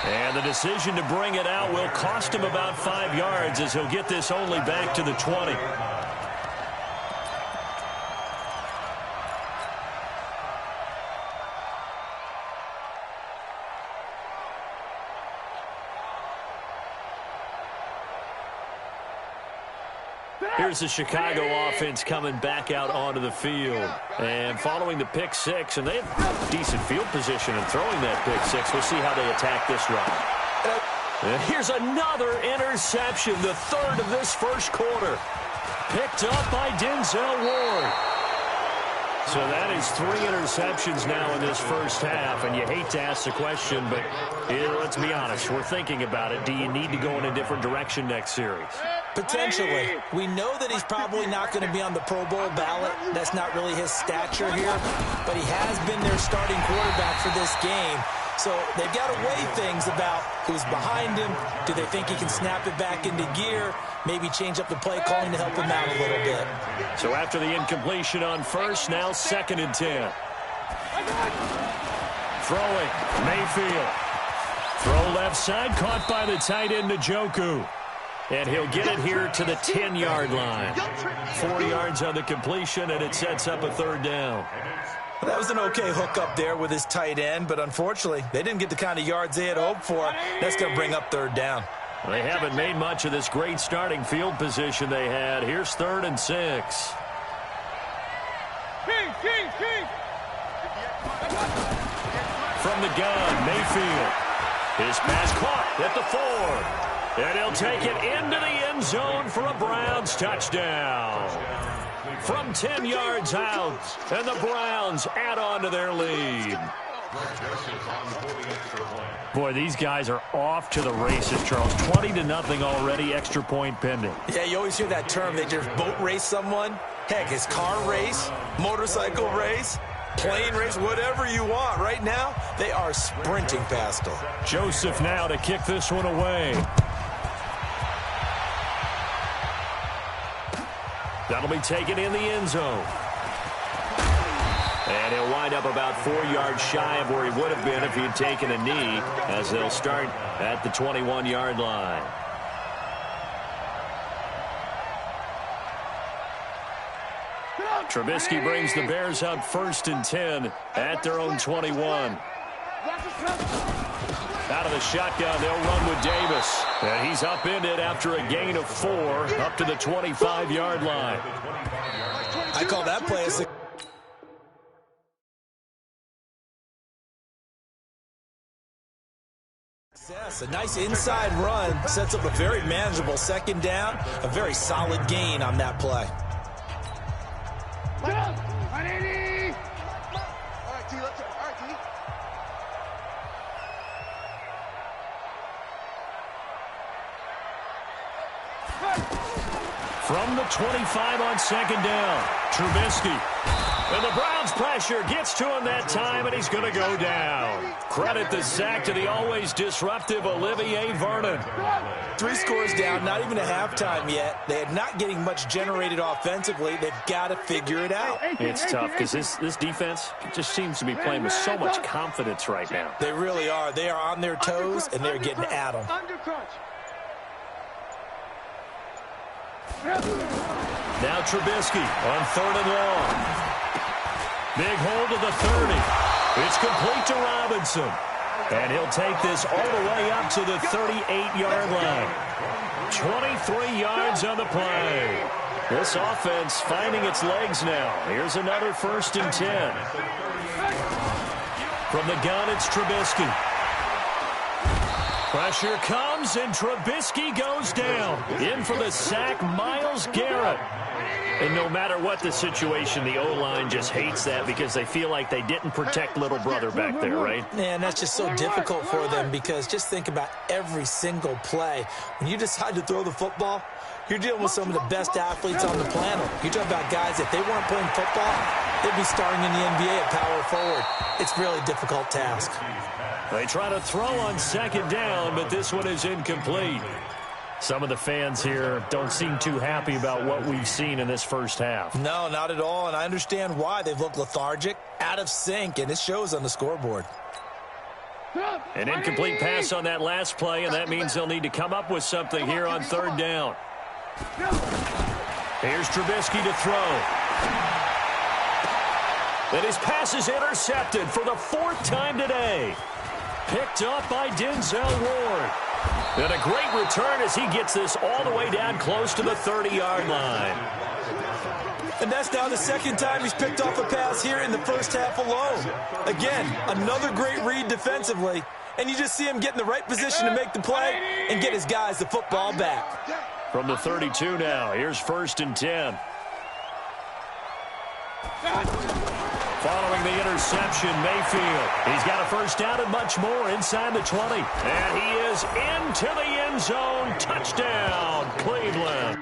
And the decision to bring it out will cost him about 5 yards as he'll get this only back to the 20. Here's the Chicago offense coming back out onto the field. And following the pick six, and they have decent field position in throwing that pick six. We'll see how they attack this run. And here's another interception, the third of this first quarter. Picked up by Denzel Ward. So that is 3 interceptions now in this first half, and you hate to ask the question, but let's be honest, we're thinking about it. Do you need to go in a different direction next series? Potentially. We know that he's probably not going to be on the Pro Bowl ballot. That's not really his stature here, but he has been their starting quarterback for this game. So they've got to weigh things about who's behind him. Do they think he can snap it back into gear? Maybe change up the play calling to help him out a little bit. So after the incompletion on first, now 2nd and 10. Throwing, Mayfield. Throw left side, caught by the tight end, Njoku. And he'll get it here to the 10-yard line. 4 yards on the completion, and it sets up a 3rd down. Well, that was an okay hook up there with his tight end, but unfortunately, they didn't get the kind of yards they had hoped for. That's going to bring up 3rd down. They haven't made much of this great starting field position they had. Here's 3rd and 6. From the gun, Mayfield. His pass caught at the 4. And he'll take it into the end zone for a Browns touchdown. From 10 yards out, and the Browns add on to their lead. Boy, these guys are off to the races, Charles. 20-0 already, extra point pending. Yeah, you always hear that term. They just boat race someone. Heck, it's car race, motorcycle race, plane race, whatever you want. Right now, they are sprinting past them. Joseph now to kick this one away. That'll be taken in the end zone. And he'll wind up about 4 yards shy of where he would have been if he had taken a knee, as they'll start at the 21-yard line. Trubisky brings the Bears up 1st and 10 at their own 21. Out of the shotgun, they'll run with Davis. And he's upended after a gain of 4 up to the 25-yard line. I call that play a success. A nice inside run sets up a very manageable 2nd down. A very solid gain on that play. All right, T, let's go. All right, T. From the 25 on 2nd down, Trubisky. And the Browns' pressure gets to him that time, and he's going to go down. Credit the sack to the always disruptive Olivier Vernon. 3 scores down, not even a halftime yet. They are not getting much generated offensively. They've got to figure it out. It's tough because this defense just seems to be playing with so much confidence right now. They really are. They are on their toes, and they're getting at them. Now Trubisky on 3rd and long. Big hold to the 30. It's complete to Robinson. And he'll take this all the way up to the 38-yard line. 23 yards on the play. This offense finding its legs now. Here's another 1st and 10. From the gun, it's Trubisky. Pressure comes, and Trubisky goes down. In for the sack, Myles Garrett. And no matter what the situation, the O-line just hates that because they feel like they didn't protect little brother back there, right? Yeah, and that's just so difficult for them because just think about every single play. When you decide to throw the football, you're dealing with some of the best athletes on the planet. You're talking about guys, if they weren't playing football, they'd be starting in the NBA at power forward. It's a really difficult task. They try to throw on 2nd down, but this one is incomplete. Some of the fans here don't seem too happy about what we've seen in this first half. No, not at all, and I understand why. They've looked lethargic, out of sync, and it shows on the scoreboard. An incomplete pass on that last play, and that means they'll need to come up with something here on 3rd down. Here's Trubisky to throw. And his pass is intercepted for the 4th time today. Picked up by Denzel Ward. And a great return as he gets this all the way down close to the 30-yard line. And that's now the 2nd time he's picked off a pass here in the first half alone. Again, another great read defensively. And you just see him get in the right position to make the play and get his guys the football back. From the 32 now, here's 1st and 10. Following the interception, Mayfield. He's got a 1st down and much more inside the 20. And he is into the end zone. Touchdown, Cleveland.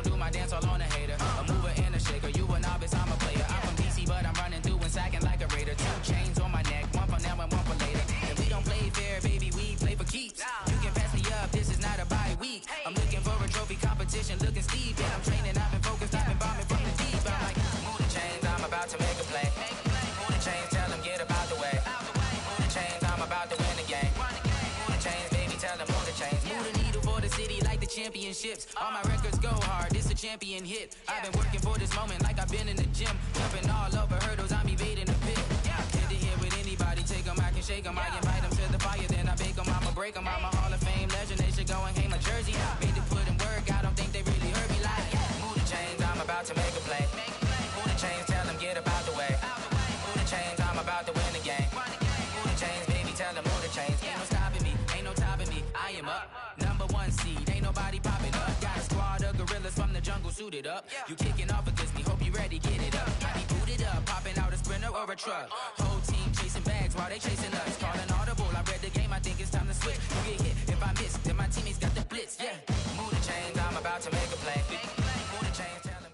Do my dance all on a hater, a mover and a shaker. You a novice, I'm a player. I'm from DC, but I'm running through and sacking like a raider. 2 chains on my neck, one for now and one for later. And we don't play fair, baby, we play for keeps. You can pass me up, this is not a bye week. I'm looking for a trophy competition, looking steep. And I'm training, I've been focused, I've been bombing from the deep. I'm like, move the chains, I'm about to make a play. Move the chains, tell them get about the way. Move the chains, I'm about to win the game. Move the chains, baby, tell them move the chains. Move the needle for the city like the champion. championships. All my records go hard, this a champion hit. I've been working for this moment like I've been in the gym. Jumping all over hurdles, I'm evading the pit. Hit to hit with anybody, take them, I can shake them. I invite them to the fire, then I bake them. I'ma break them. I'm a Hall of Fame legend, they should go and hang my jersey. Made to put in work, I don't think they really heard me like. Move the chains, I'm about to make a play. Move the chains, tell them get about the way. Move the chains, I'm about to win the game. Move the chains, baby, tell them move the chains. Ain't no stopping me, ain't no topping me. I am up, #1 seed, ain't nobody popping up. Got a squad of gorillas from the jungle suited up. You kicking off against me, hope you ready, get it up. I be booted up, popping out a sprinter or a truck. Whole team chasing bags while they chasing us. Calling audible, I read the game, I think it's time to switch. You get hit if I miss, then my teammates got the blitz, yeah. Move the chains, I'm about to make a play. Move the chains, tell them.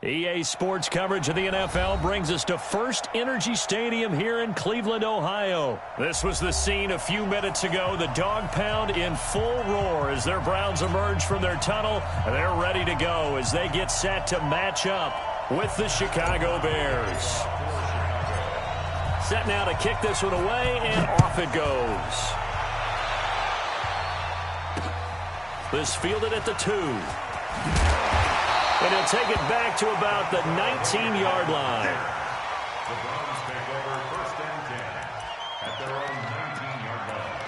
EA Sports coverage of the NFL brings us to First Energy Stadium here in Cleveland, Ohio. This was the scene a few minutes ago. The dog pound in full roar as their Browns emerge from their tunnel. They're ready to go as they get set to match up with the Chicago Bears. Set now to kick this one away, and off it goes. This fielded at the 2. And he'll take it back to about the 19-yard line. The Browns take over 1st and 10 at their own 19-yard line.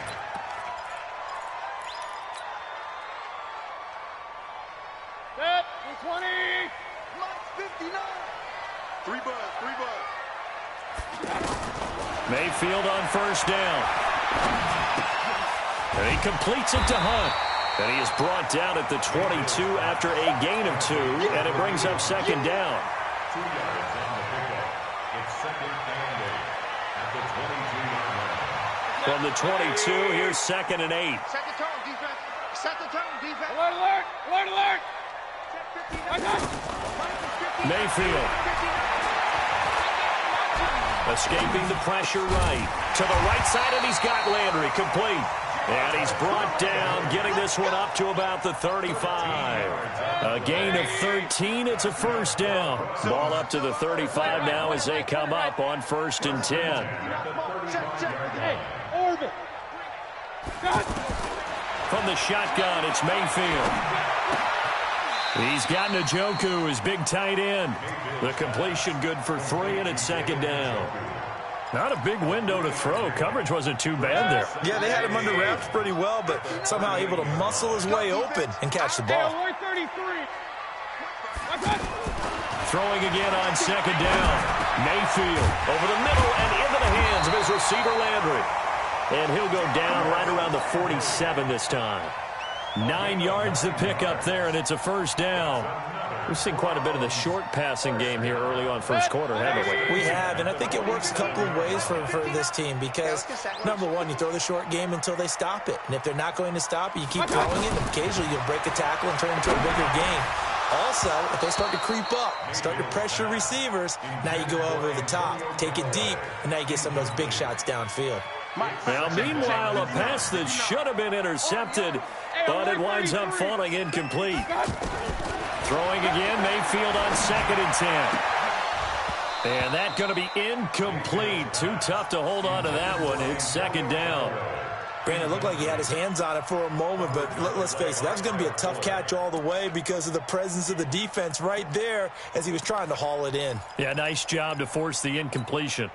Set, 20. Mike 59. 3 bud. Mayfield on 1st down. And he completes it to Hunt. And he is brought down at the 22 after a gain of 2, and it brings up 2nd down. 2 yards on the pickup. It's 2nd and 8 at the 22-yard line. From the 22, here's 2nd and 8. Set the tone, defense. Set the tone, defense. Alert, alert. Mayfield. Escaping the pressure right. To the right side, and he's got Landry complete. And he's brought down, getting this one up to about the 35. A gain of 13, it's a 1st down. Ball up to the 35 now as they come up on 1st and 10. From the shotgun, it's Mayfield. He's got Njoku, his big tight end. The completion good for 3, and it's 2nd down. Not a big window to throw. Coverage wasn't too bad there. Yeah, they had him under wraps pretty well, but somehow able to muscle his way open and catch the ball. Throwing again on 2nd down. Mayfield over the middle and into the hands of his receiver, Landry. And he'll go down right around the 47 this time. 9 yards to pick up there, and it's a 1st down. We've seen quite a bit of the short passing game here early on 1st quarter, haven't we? We have, and I think it works a couple of ways for this team because, #1, you throw the short game until they stop it. And if they're not going to stop it, you keep throwing it, and occasionally you'll break a tackle and turn it into a bigger game. Also, if they start to creep up, start to pressure receivers, now you go over the top, take it deep, and now you get some of those big shots downfield. Now, meanwhile, a pass that should have been intercepted, but it winds up falling incomplete. Throwing again, Mayfield on 2nd and 10. And that's going to be incomplete. Too tough to hold on to that one. It's 2nd down. Brandon, it looked like he had his hands on it for a moment, but let's face it, that was going to be a tough catch all the way because of the presence of the defense right there as he was trying to haul it in. Yeah, nice job to force the incompletion.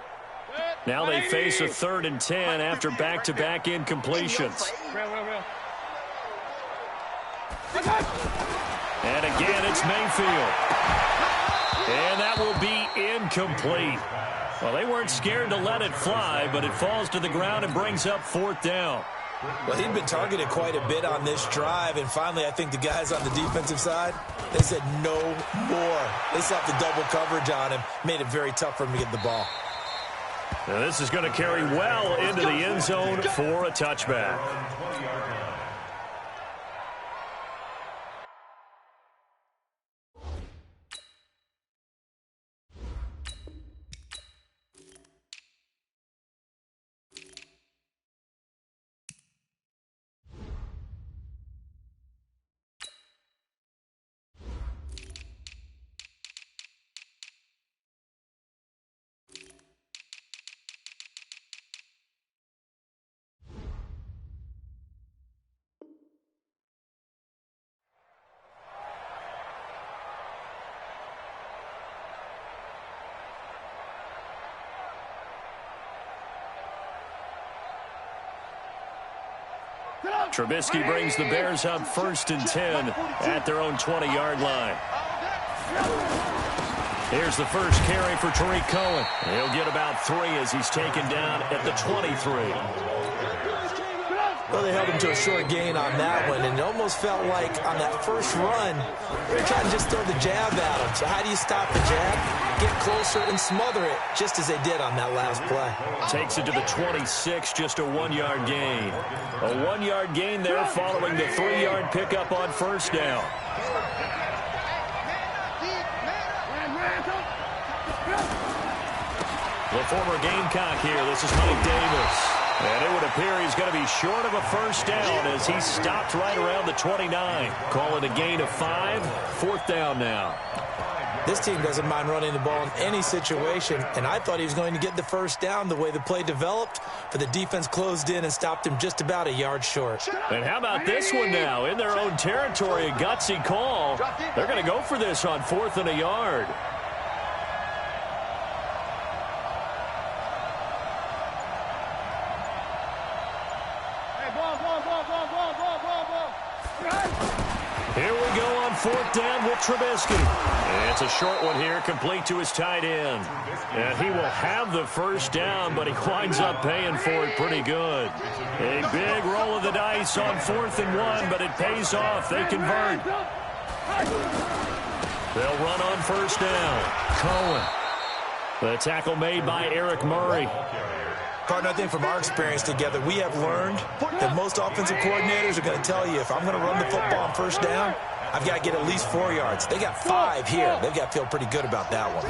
Now they face a 3rd and 10 after back-to-back incompletions. And again, it's Mayfield. And that will be incomplete. Well, they weren't scared to let it fly, but it falls to the ground and brings up 4th down. Well, he'd been targeted quite a bit on this drive, and finally I think the guys on the defensive side, they said no more. They slapped the double coverage on him, made it very tough for him to get the ball. Now this is going to carry well into the end zone for a touchback. Trubisky brings the Bears up 1st and 10 at their own 20-yard line. Here's the first carry for Tariq Cohen. He'll get about 3 as he's taken down at the 23. Well, they held him to a short gain on that one, and it almost felt like on that first run, they were trying to just throw the jab at him. So how do you stop the jab? Get closer and smother it, just as they did on that last play. Takes it to the 26, just a 1-yard gain. A 1-yard gain there following the 3-yard pickup on 1st down. The former Gamecock here. This is Mike Davis. And it would appear he's going to be short of a 1st down as he stopped right around the 29. Call it a gain of 5. 4th down now. This team doesn't mind running the ball in any situation, and I thought he was going to get the 1st down the way the play developed, but the defense closed in and stopped him just about a yard short. And how about this one now? In their own territory, a gutsy call. They're going to go for this on 4th and a yard. Here we go on 4th down with Trubisky. It's a short one here, complete to his tight end. And he will have the 1st down, but he winds up paying for it pretty good. A big roll of the dice on 4th and 1, but it pays off. They convert. They'll run on 1st down. Cohen. The tackle made by Eric Murray. Partner, I think from our experience together, we have learned that most offensive coordinators are going to tell you, if I'm going to run the football on 1st down, I've got to get at least 4 yards. They got 5 here. They've got to feel pretty good about that one.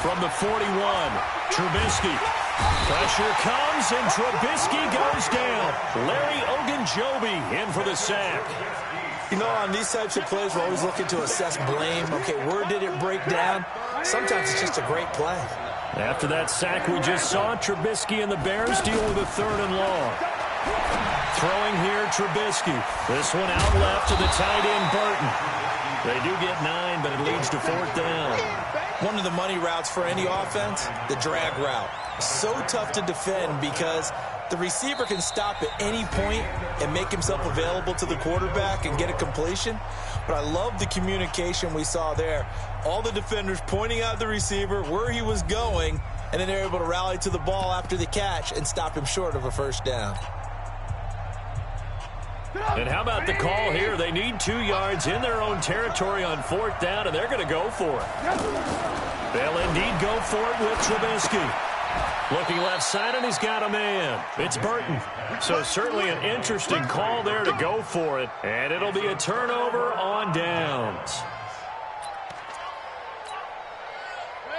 From the 41, Trubisky. Pressure comes, and Trubisky goes down. Larry Ogunjobi in for the sack. You know, on these types of plays, we're always looking to assess blame. Okay, where did it break down? Sometimes it's just a great play. After that sack we just saw, Trubisky and the Bears deal with a 3rd and long. Throwing here, Trubisky. This one out left to the tight end, Burton. They do get 9, but it leads to 4th down. One of the money routes for any offense, the drag route. So tough to defend because the receiver can stop at any point and make himself available to the quarterback and get a completion. But I love the communication we saw there. All the defenders pointing out the receiver, where he was going, and then they're able to rally to the ball after the catch and stop him short of a 1st down. And how about the call here? They need 2 yards in their own territory on 4th down, and they're going to go for it. They'll indeed go for it with Trubisky. Looking left side, and he's got a man. It's Burton. So certainly an interesting call there to go for it. And it'll be a turnover on downs.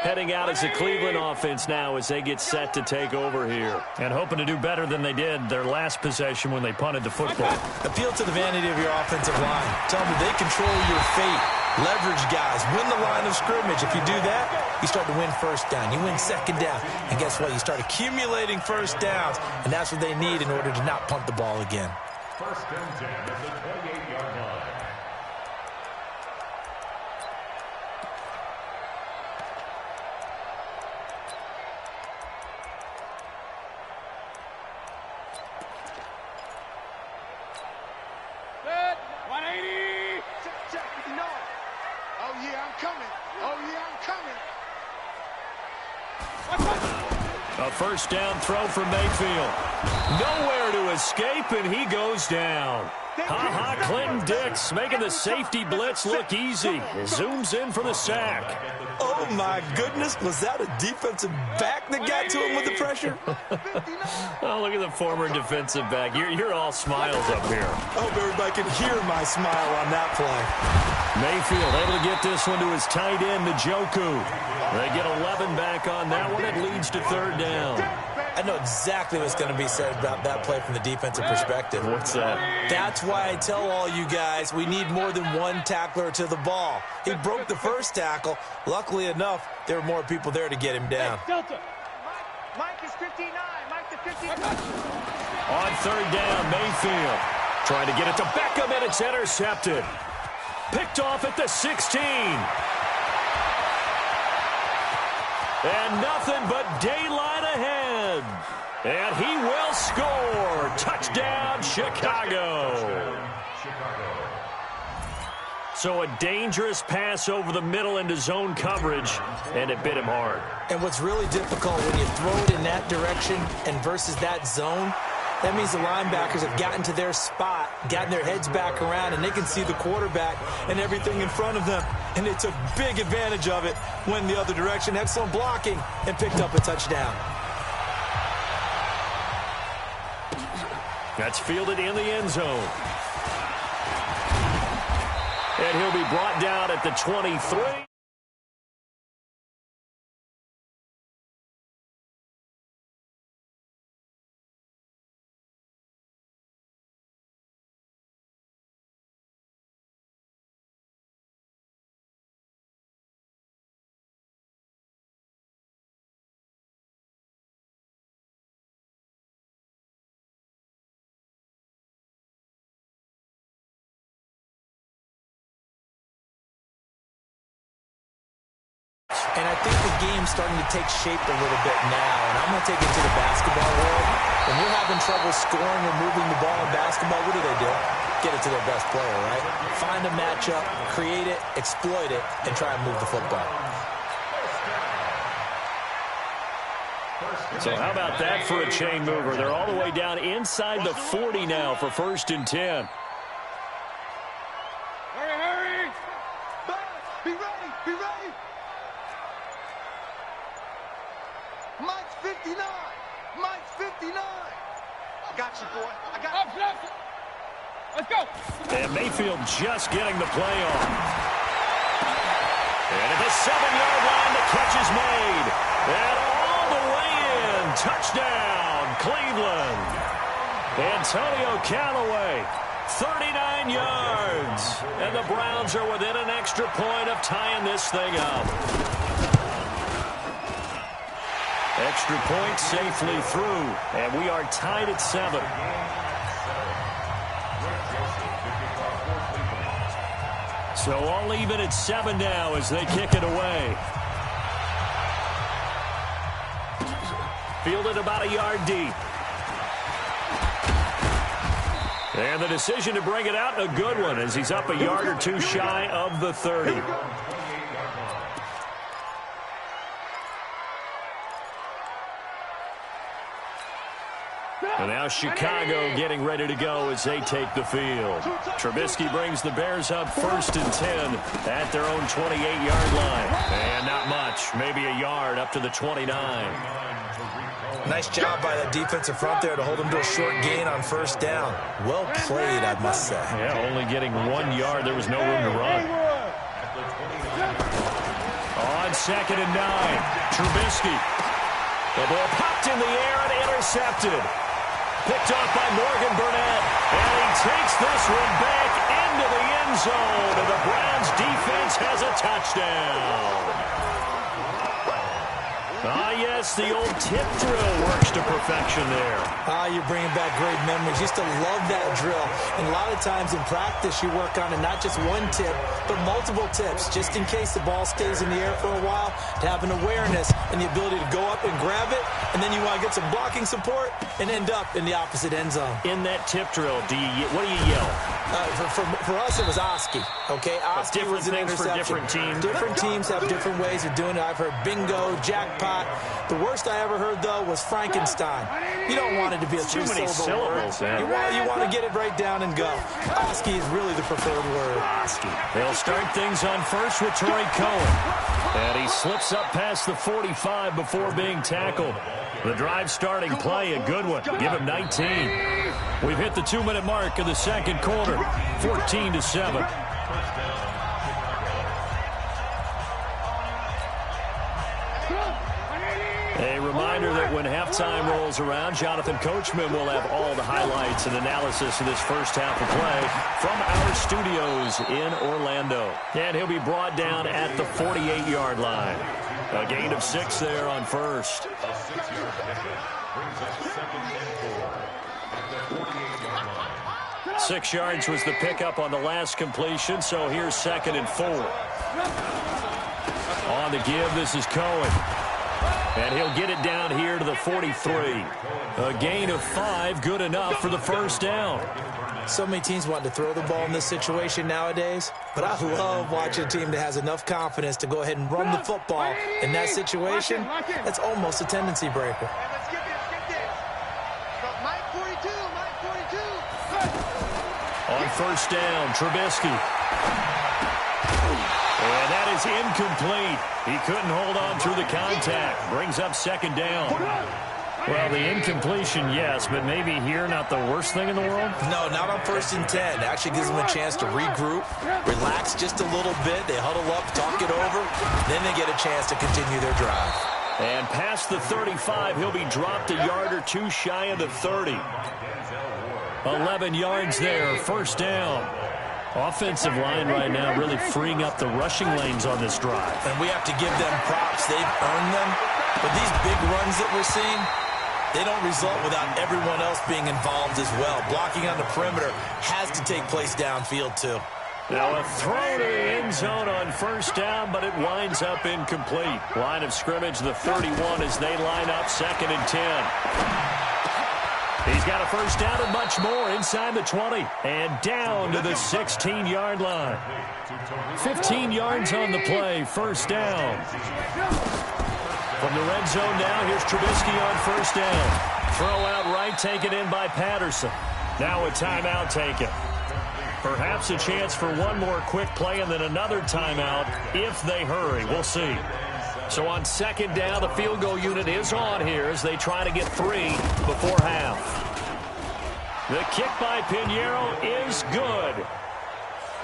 Heading out as a Cleveland offense now as they get set to take over here. And hoping to do better than they did their last possession when they punted the football. Appeal to the vanity of your offensive line. Tell them they control your fate. Leverage guys. Win the line of scrimmage. If you do that, you start to win 1st down. You win 2nd down. And guess what? You start accumulating 1st downs. And that's what they need in order to not punt the ball again. 1st and 10 at the 28-yard line. A 1st down throw from Mayfield. Nowhere to escape, and he goes down. Ha-ha, Clinton Dix making the safety blitz look easy. Zooms in for the sack. Oh, my goodness. Was that a defensive back that got to him with the pressure? Oh, look at the former defensive back. You're all smiles up here. I hope everybody can hear my smile on that play. Mayfield able to get this one to his tight end, Njoku. They get 11 back on that one. It leads to 3rd down. I know exactly what's going to be said about that play from the defensive perspective. What's that? That's why I tell all you guys we need more than one tackler to the ball. He broke the 1st tackle. Luckily enough, there were more people there to get him down. Mike is 59. Mike the 59. On 3rd down, Mayfield trying to get it to Beckham, and it's intercepted. Picked off at the 16. And nothing but daylight ahead. And he will score. Touchdown, Chicago. So a dangerous pass over the middle into zone coverage, and it bit him hard. And what's really difficult when you throw it in that direction and versus that zone, that means the linebackers have gotten to their spot, gotten their heads back around, and they can see the quarterback and everything in front of them. And they took big advantage of it, went the other direction, excellent blocking, and picked up a touchdown. That's fielded in the end zone. And he'll be brought down at the 23. And I think the game's starting to take shape a little bit now. And I'm going to take it to the basketball world. When you're having trouble scoring or moving the ball in basketball, what do? Get it to their best player, right? Find a matchup, create it, exploit it, and try and move the football. So how about that for a chain mover? They're all the way down inside the 40 now for 1st and 10. Hurry! Be ready! Be ready! Mike's 59! Mike's 59! I got you, boy. I got you. Let's go! And Mayfield just getting the play on. And at the 7-yard line, the catch is made. And all the way in. Touchdown, Cleveland. Antonio Callaway, 39 yards. And the Browns are within an extra point of tying this thing up. Extra point safely through, and we are tied at 7. So all even at 7 now as they kick it away. Fielded about a yard deep. And the decision to bring it out, a good one, as he's up a yard or two shy of the 30. And now Chicago getting ready to go as they take the field. Trubisky brings the Bears up 1st and 10 at their own 28-yard line. And not much, maybe a yard up to the 29. Nice job by that defensive front there to hold them to a short gain on 1st down. Well played, I must say. Yeah, only getting 1 yard. There was no room to run. On 2nd and 9, Trubisky. The ball popped in the air and intercepted. Picked off by Morgan Burnett. And he takes this one back into the end zone. And the Browns defense has a touchdown. Ah, yes, the old tip drill works to perfection there. Ah, you're bringing back great memories. Used to love that drill. And a lot of times in practice, you work on it, not just one tip, but multiple tips, just in case the ball stays in the air for a while, to have an awareness and the ability to go up and grab it, and then you want to get some blocking support and end up in the opposite end zone. In that tip drill, what do you yell? For us, it was Oski, okay? Oski was an things interception. for different teams. Different teams have different ways of doing it. I've heard bingo, jackpot. The worst I ever heard, though, was Frankenstein. You don't want it to be a three-syllable word. You want to get it right down and go. Oski is really the preferred word. Oski. They'll start things on first with Torrey Cohen. And he slips up past the 45 before being tackled. The drive starting play, a good one. Give him 19. We've hit the 2-minute mark of the second quarter, 14-7. A reminder that when halftime rolls around, Jonathan Coachman will have all the highlights and analysis of this first half of play from our studios in Orlando. And he'll be brought down at the 48-yard line. A gain of 6 there on first. 6 yards was the pickup on the last completion, so here's 2nd and 4. On the give, this is Cohen. And he'll get it down here to the 43. A gain of 5, good enough for the first down. So many teams want to throw the ball in this situation nowadays, but I love watching a team that has enough confidence to go ahead and run the football in that situation. That's almost a tendency breaker. Let's get this. Mike 42, Mike 42. On first down, Trubisky. And that is incomplete. He couldn't hold on through the contact. Brings up second down. Well, the incompletion, yes, but maybe here not the worst thing in the world? No, not on 1st and 10. It actually gives them a chance to regroup, relax just a little bit. They huddle up, talk it over. Then they get a chance to continue their drive. And past the 35, he'll be dropped a yard or two shy of the 30. 11 yards there, first down. Offensive line right now really freeing up the rushing lanes on this drive. And we have to give them props. They've earned them. But these big runs that we're seeing, they don't result without everyone else being involved as well. Blocking on the perimeter has to take place downfield, too. Now a throw to the end zone on first down, but it winds up incomplete. Line of scrimmage, the 31 as they line up 2nd and 10. He's got a first down and much more inside the 20 and down to the 16-yard line. 15 yards on the play, first down. From the red zone now, here's Trubisky on first down. Throw out right, taken in by Patterson. Now a timeout taken. Perhaps a chance for one more quick play and then another timeout if they hurry. We'll see. So on second down, the field goal unit is on here as they try to get 3 before half. The kick by Pinheiro is good.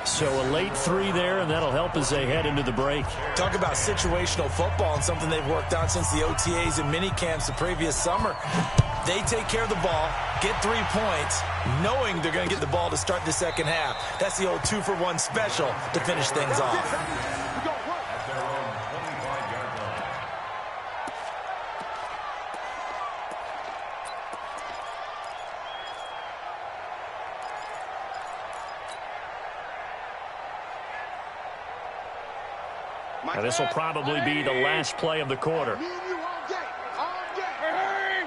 So a late 3 there, and that'll help as they head into the break. Talk about situational football and something they've worked on since the OTAs and mini camps the previous summer. They take care of the ball, get 3 points, knowing they're going to get the ball to start the second half. That's the old 2-for-1 special to finish things off. Now this will probably be the last play of the quarter. Me and you all day. All day. Hey!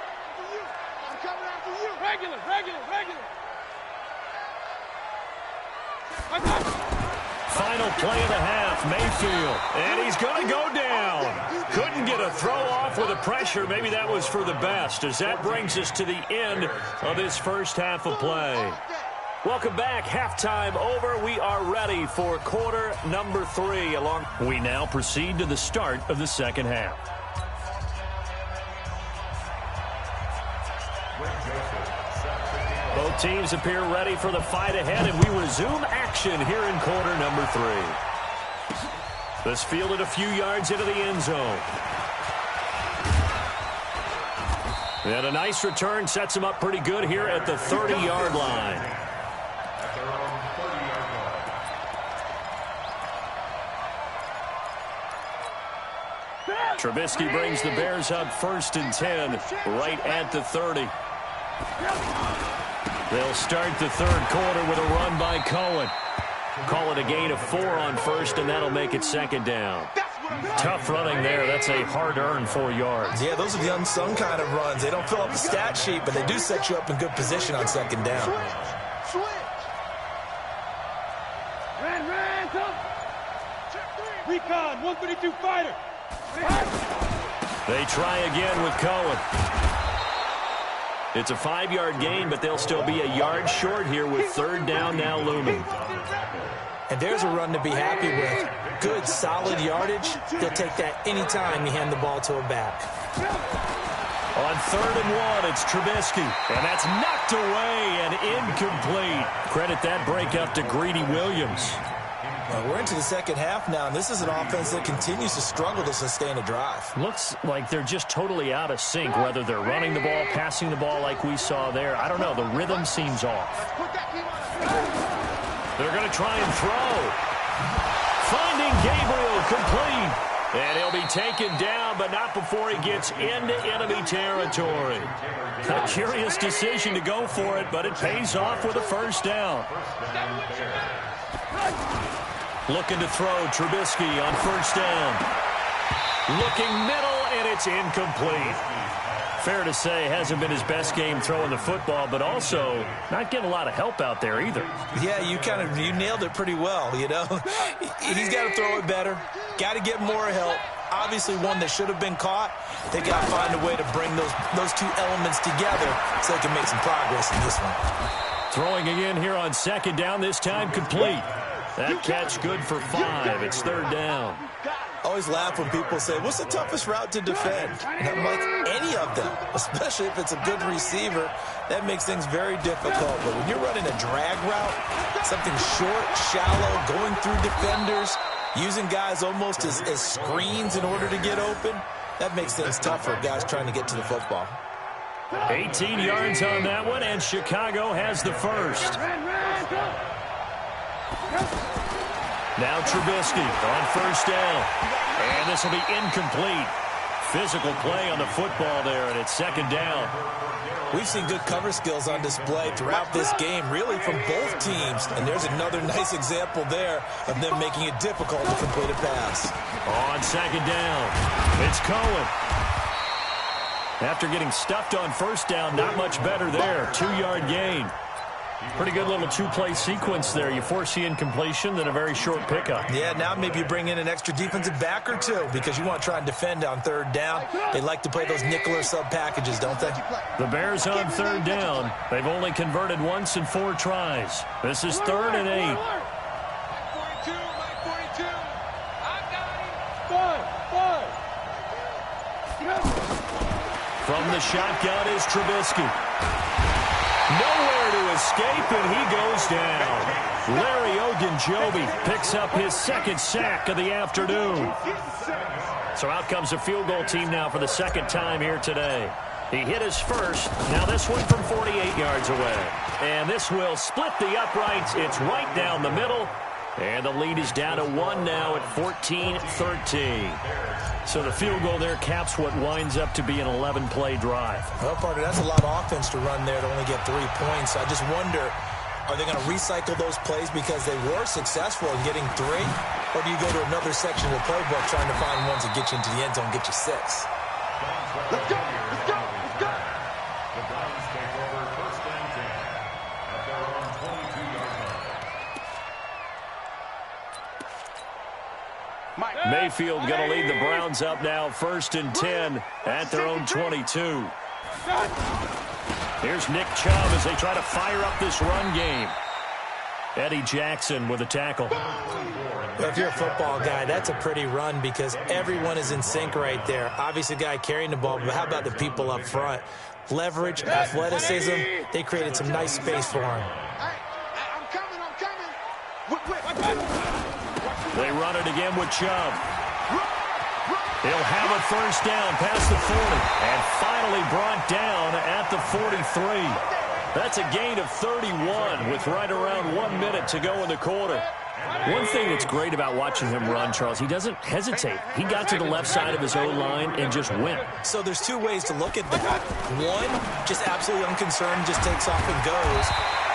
I'm coming after you. Regular. Final play of the half, Mayfield. And he's going to go down. Couldn't get a throw off with the pressure. Maybe that was for the best, as that brings us to the end of this first half of play. Welcome back. Halftime over. We are ready for quarter number 3. We now proceed to the start of the second half. Both teams appear ready for the fight ahead, and we resume action here in quarter number 3. This fielded a few yards into the end zone. And a nice return sets him up pretty good here at the 30-yard line. Trubisky brings the Bears up 1st and 10, right at the 30. They'll start the third quarter with a run by Cohen. Call it a gain of 4 on first, and that'll make it second down. Tough running there. That's a hard-earned 4 yards. Yeah, those are the unsung kind of runs. They don't fill up the stat sheet, but they do set you up in good position on second down. Switch. Ran, come. Recon, 132 fighter. They try again with Cohen. It's a 5-yard gain, but they'll still be a yard short here with third down now looming. And there's a run to be happy with. Good, solid yardage. They'll take that anytime you hand the ball to a back. On 3rd and 1, it's Trubisky. And that's knocked away and incomplete. Credit that break up to Greedy Williams. We're into the second half now, and this is an offense that continues to struggle to sustain a drive. Looks like they're just totally out of sync, whether they're running the ball, passing the ball like we saw there. I don't know. The rhythm seems off. They're going to try and throw. Finding Gabriel complete. And he'll be taken down, but not before he gets into enemy territory. A curious decision to go for it, but it pays off with a first down. Looking to throw, Trubisky on first down. Looking middle, and it's incomplete. Fair to say, hasn't been his best game throwing the football, but also not getting a lot of help out there either. Yeah, you nailed it pretty well, you know. He's got to throw it better. Got to get more help. Obviously one that should have been caught. They got to find a way to bring those two elements together so they can make some progress in this one. Throwing again here on second down, this time complete. That catch good for 5. It's third down. I always laugh when people say, what's the toughest route to defend? And I'm like, any of them, especially if it's a good receiver. That makes things very difficult. But when you're running a drag route, something short, shallow, going through defenders, using guys almost as screens in order to get open, that makes things tough for guys trying to get to the football. 18 yards on that one, and Chicago has the first. Now Trubisky on first down. And this will be incomplete. Physical play on the football there, and it's second down. We've seen good cover skills on display throughout this game, really from both teams. And there's another nice example there of them making it difficult to complete a pass. On second down, it's Cohen. After getting stuffed on first down, not much better there. 2-yard gain. Pretty good little two-play sequence there. You force the incompletion, then a very short pickup. Yeah, now maybe you bring in an extra defensive back or two because you want to try and defend on third down. They like to play those nickel or sub packages, don't they? The Bears on third down. They've only converted once in 4 tries. This is 3rd and 8. From the shotgun is Trubisky. Nowhere to escape, and he goes down. Larry Ogunjobi picks up his second sack of the afternoon. So out comes a field goal team now for the second time here today. He hit his first. Now this one from 48 yards away. And this will split the uprights. It's right down the middle. And the lead is down to 1 now at 14-13. So the field goal there caps what winds up to be an 11-play drive. Well, partner, that's a lot of offense to run there to only get 3 points. I just wonder, are they going to recycle those plays because they were successful in getting 3? Or do you go to another section of the playbook trying to find ones that get you into the end zone and get you 6? Let's go! Let's go! Let's go! The Browns take over first and 10 at their own 22-yard line. Mayfield going to lead the Browns up now, 1st and 10 at their own 22. Here's Nick Chubb as they try to fire up this run game. Eddie Jackson with a tackle. Well, if you're a football guy, that's a pretty run because everyone is in sync right there. Obviously, the guy carrying the ball, but how about the people up front? Leverage, athleticism, they created some nice space for him. I'm coming. They run it again with Chubb. He'll have a first down past the 40 and finally brought down at the 43. That's a gain of 31 with right around 1 minute to go in the quarter. One thing that's great about watching him run, Charles, he doesn't hesitate. He got to the left side of his O-line and just went. So there's 2 ways to look at that. One, just absolutely unconcerned, just takes off and goes.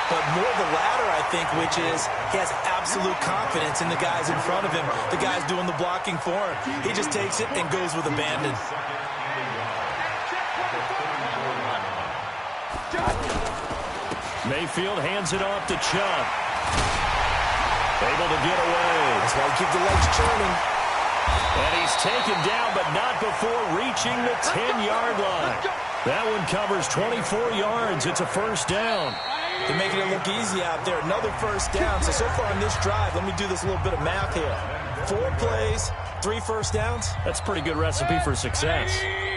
But more the latter, I think, which is he has absolute confidence in the guys in front of him, the guys doing the blocking for him. He just takes it and goes with abandon. Mayfield hands it off to Chubb. Able to get away. That's why you keep the legs churning. And he's taken down, but not before reaching the 10-yard line. That one covers 24 yards. It's a first down. They're making it look easy out there. Another first down. So far on this drive, let me do this little bit of math here. 4 plays, 3 first downs. That's a pretty good recipe for success.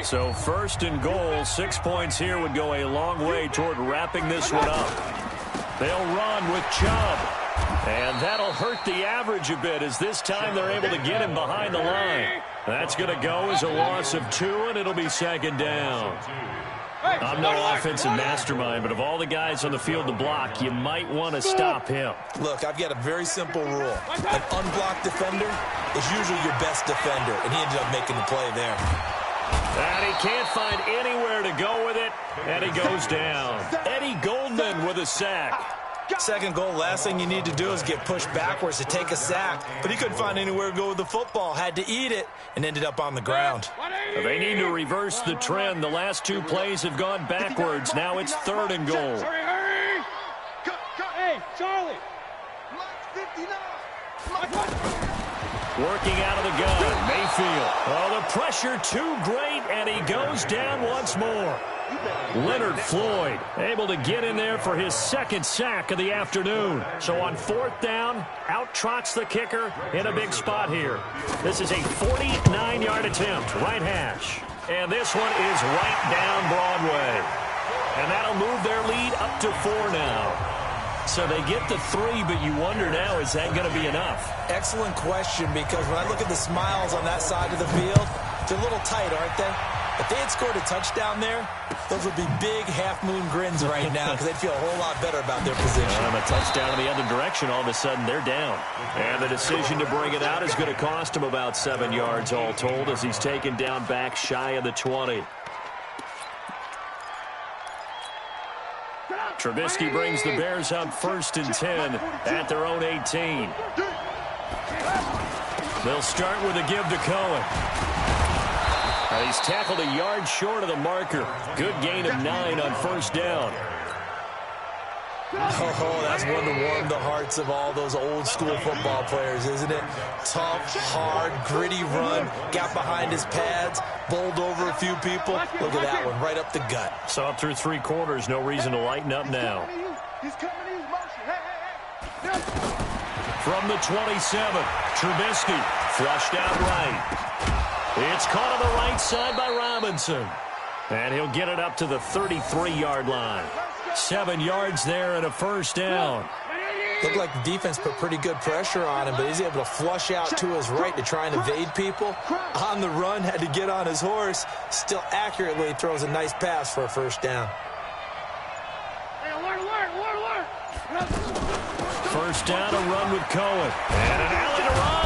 So 1st and goal, 6 points here would go a long way toward wrapping this one up. They'll run with Chubb. And that'll hurt the average a bit as this time they're able to get him behind the line. That's going to go as a loss of 2, and it'll be second down. I'm no offensive mastermind, but of all the guys on the field to block, you might want to stop him. Look, I've got a very simple rule. An unblocked defender is usually your best defender, and he ended up making the play there. And he can't find anywhere to go with it, and he goes down. Eddie Goldman with a sack. Second goal, last thing you need to do is get pushed backwards to take a sack. But he couldn't find anywhere to go with the football. Had to eat it and ended up on the ground. They need to reverse the trend. The last two plays have gone backwards. Now it's 3rd and goal. Hurry! Hey, Charlie! Mike's 59! Working out of the gun, Mayfield. Oh, the pressure too great, and he goes down once more. Leonard Floyd able to get in there for his 2nd sack of the afternoon. So on 4th down, out trots the kicker in a big spot here. This is a 49-yard attempt, right hash. And this one is right down Broadway. And that'll move their lead up to 4 now. So they get to 3, but you wonder now, is that going to be enough? Excellent question, because when I look at the smiles on that side of the field, they're a little tight, aren't they? If they had scored a touchdown there, those would be big half-moon grins right now because they'd feel a whole lot better about their position. And a touchdown in the other direction, all of a sudden they're down. And the decision to bring it out is going to cost him about 7 yards all told as he's taken down back shy of the 20. Trubisky brings the Bears out 1st and 10 at their own 18. They'll start with a give to Cohen. He's tackled a yard short of the marker. Good gain of 9 on 1st down. Oh, that's one to warm the hearts of all those old-school football players, isn't it? Tough, hard, gritty run, got behind his pads, bowled over a few people. Look at that one, right up the gut. Saw through 3 quarters, no reason to lighten up now. He's coming to use motion. Hey. From the 27, Trubisky flushed out right. It's caught on the right side by Robinson. And he'll get it up to the 33-yard line. 7 yards there and a 1st down. Looked like the defense put pretty good pressure on him, but he's able to flush out to his right to try and evade people. On the run, had to get on his horse. Still accurately throws a nice pass for a 1st down. Hey, alert. 1st down, a run with Cohen. And an alley to run.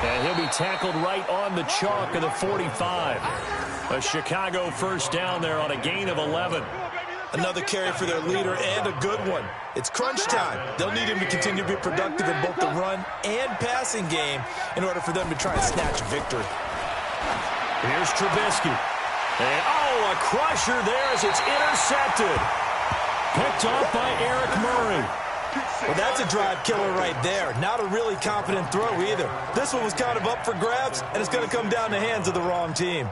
And he'll be tackled right on the chalk of the 45. A Chicago 1st down there on a gain of 11. Another carry for their leader and a good one. It's crunch time. They'll need him to continue to be productive in both the run and passing game in order for them to try and snatch victory. Here's Trubisky. And, a crusher there as it's intercepted. Picked off by Eric Murray. Well, that's a drive killer right there. Not a really confident throw either. This one was kind of up for grabs, and it's going to come down the hands of the wrong team.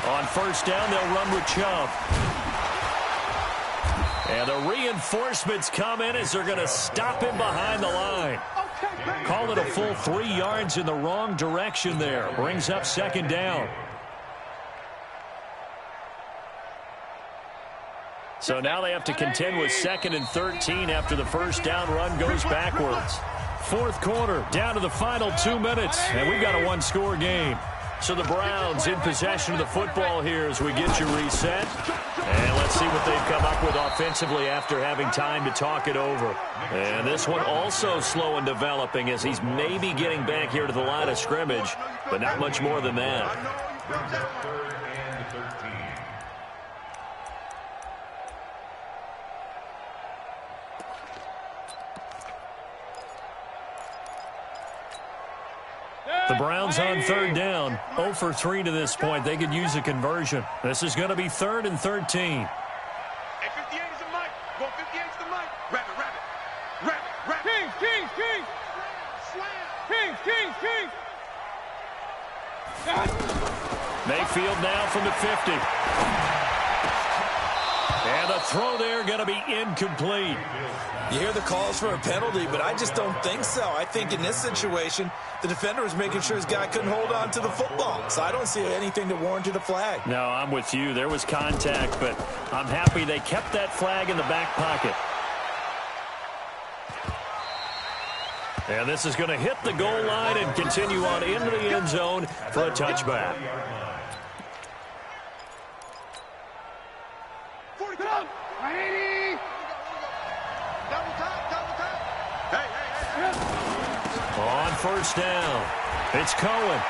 On 1st down, they'll run with Chubb. And the reinforcements come in as they're going to stop him behind the line. Call it a full 3 yards in the wrong direction there. Brings up 2nd down. So now they have to contend with 2nd and 13 after the 1st down run goes backwards. 4th quarter, down to the final 2 minutes, and we've got a 1-score game. So the Browns in possession of the football here as we get you reset. And let's see what they've come up with offensively after having time to talk it over. And this one also slow in developing as he's maybe getting back here to the line of scrimmage, but not much more than that. 3rd and 13. The Browns on 3rd down, 0 for 3 to this point. They could use a conversion. This is going to be 3rd and 13. Hey, 58 is the mic. Go 58 is the mic. Rabbit. King. Mayfield now from the 50. And the throw there going to be incomplete. You hear the calls for a penalty, but I just don't think so. I think in this situation, the defender was making sure his guy couldn't hold on to the football. So I don't see anything that warranted a flag. No, I'm with you. There was contact, but I'm happy they kept that flag in the back pocket. And this is going to hit the goal line and continue on into the end zone for a touchback. On 1st down, it's Cohen.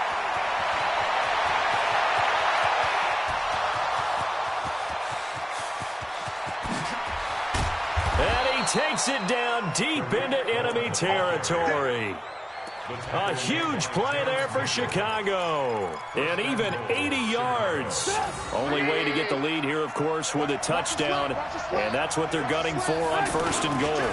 takes it down deep into enemy territory. A huge play there for Chicago. And even 80 yards. Only way to get the lead here, of course, with a touchdown. And that's what they're gunning for on 1st and goal.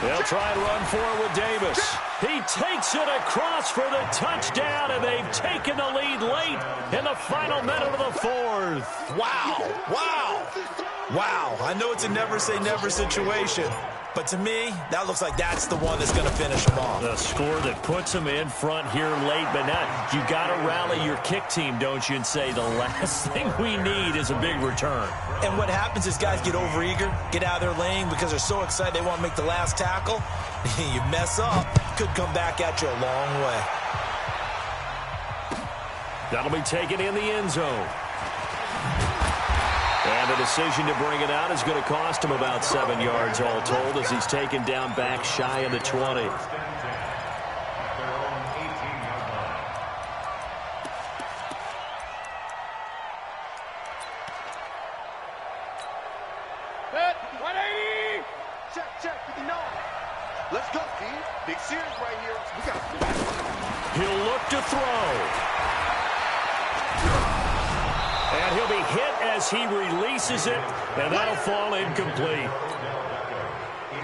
They'll try and run for it with Davis. He takes it across for the touchdown, and they've taken the lead late in the final minute of the 4th. Wow. Wow. Wow. I know it's a never-say-never situation. But to me, that looks like that's the one that's going to finish them off. The score that puts them in front here late, but not. You got to rally your kick team, don't you, and say the last thing we need is a big return. And what happens is guys get overeager, get out of their lane because they're so excited they want to make the last tackle. You mess up, could come back at you a long way. That'll be taken in the end zone. And the decision to bring it out is going to cost him about 7 yards all told as he's taken down back shy of the 20. Check, 59. Let's go, D. Big series right here. We got He'll look to throw. And he'll be hit as he releases it, and that'll fall incomplete.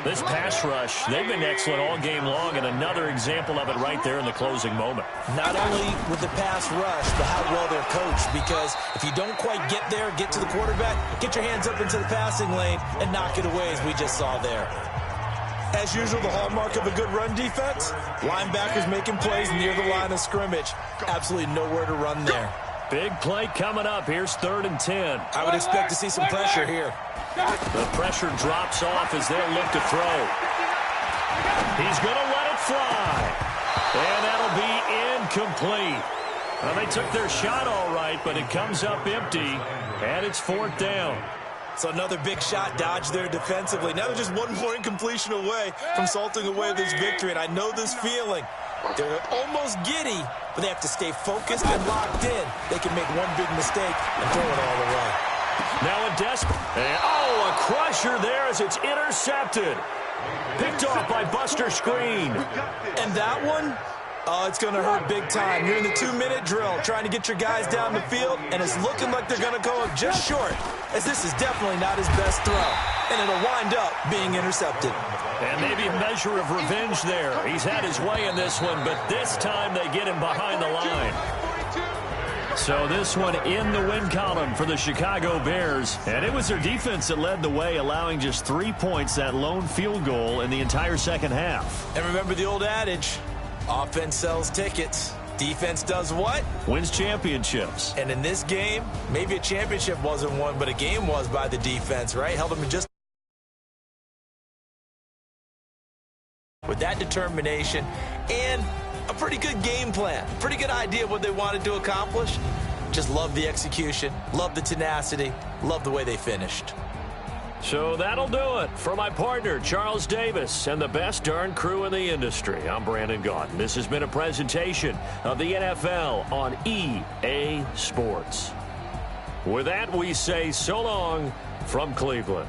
This pass rush, they've been excellent all game long, and another example of it right there in the closing moment. Not only with the pass rush, but how well they're coached, because if you don't quite get there, get to the quarterback, get your hands up into the passing lane and knock it away as we just saw there. As usual, the hallmark of a good run defense, linebackers making plays near the line of scrimmage. Absolutely nowhere to run there. Big play coming up. Here's 3rd and 10. I would expect to see some pressure here. The pressure drops off as they'll look to throw. He's going to let it fly. And that'll be incomplete. Well, they took their shot all right, but it comes up empty, and it's 4th down. So another big shot dodged there defensively. Now they're just one more incompletion away from salting away this victory, and I know this feeling. They're almost giddy, but they have to stay focused and locked in. They can make one big mistake and throw it all away. Now a desperate. Oh, a crusher there as it's intercepted. Picked off by Buster Screen. And that one, oh, it's going to hurt big time. You're in the 2-minute drill trying to get your guys down the field, and it's looking like they're going to go just short, as this is definitely not his best throw. And it'll wind up being intercepted. And maybe a measure of revenge there. He's had his way in this one, but this time they get him behind the line. So this one in the win column for the Chicago Bears. And it was their defense that led the way, allowing just 3 points, that lone field goal in the entire second half. And remember the old adage, offense sells tickets. Defense does what? Wins championships. And in this game, maybe a championship wasn't won, but a game was by the defense, right? Held them to just with that determination and a pretty good game plan, pretty good idea of what they wanted to accomplish. Just love the execution, love the tenacity, love the way they finished. So that'll do it for my partner, Charles Davis, and the best darn crew in the industry. I'm Brandon Gaudin. This has been a presentation of the NFL on EA Sports. With that, we say so long from Cleveland.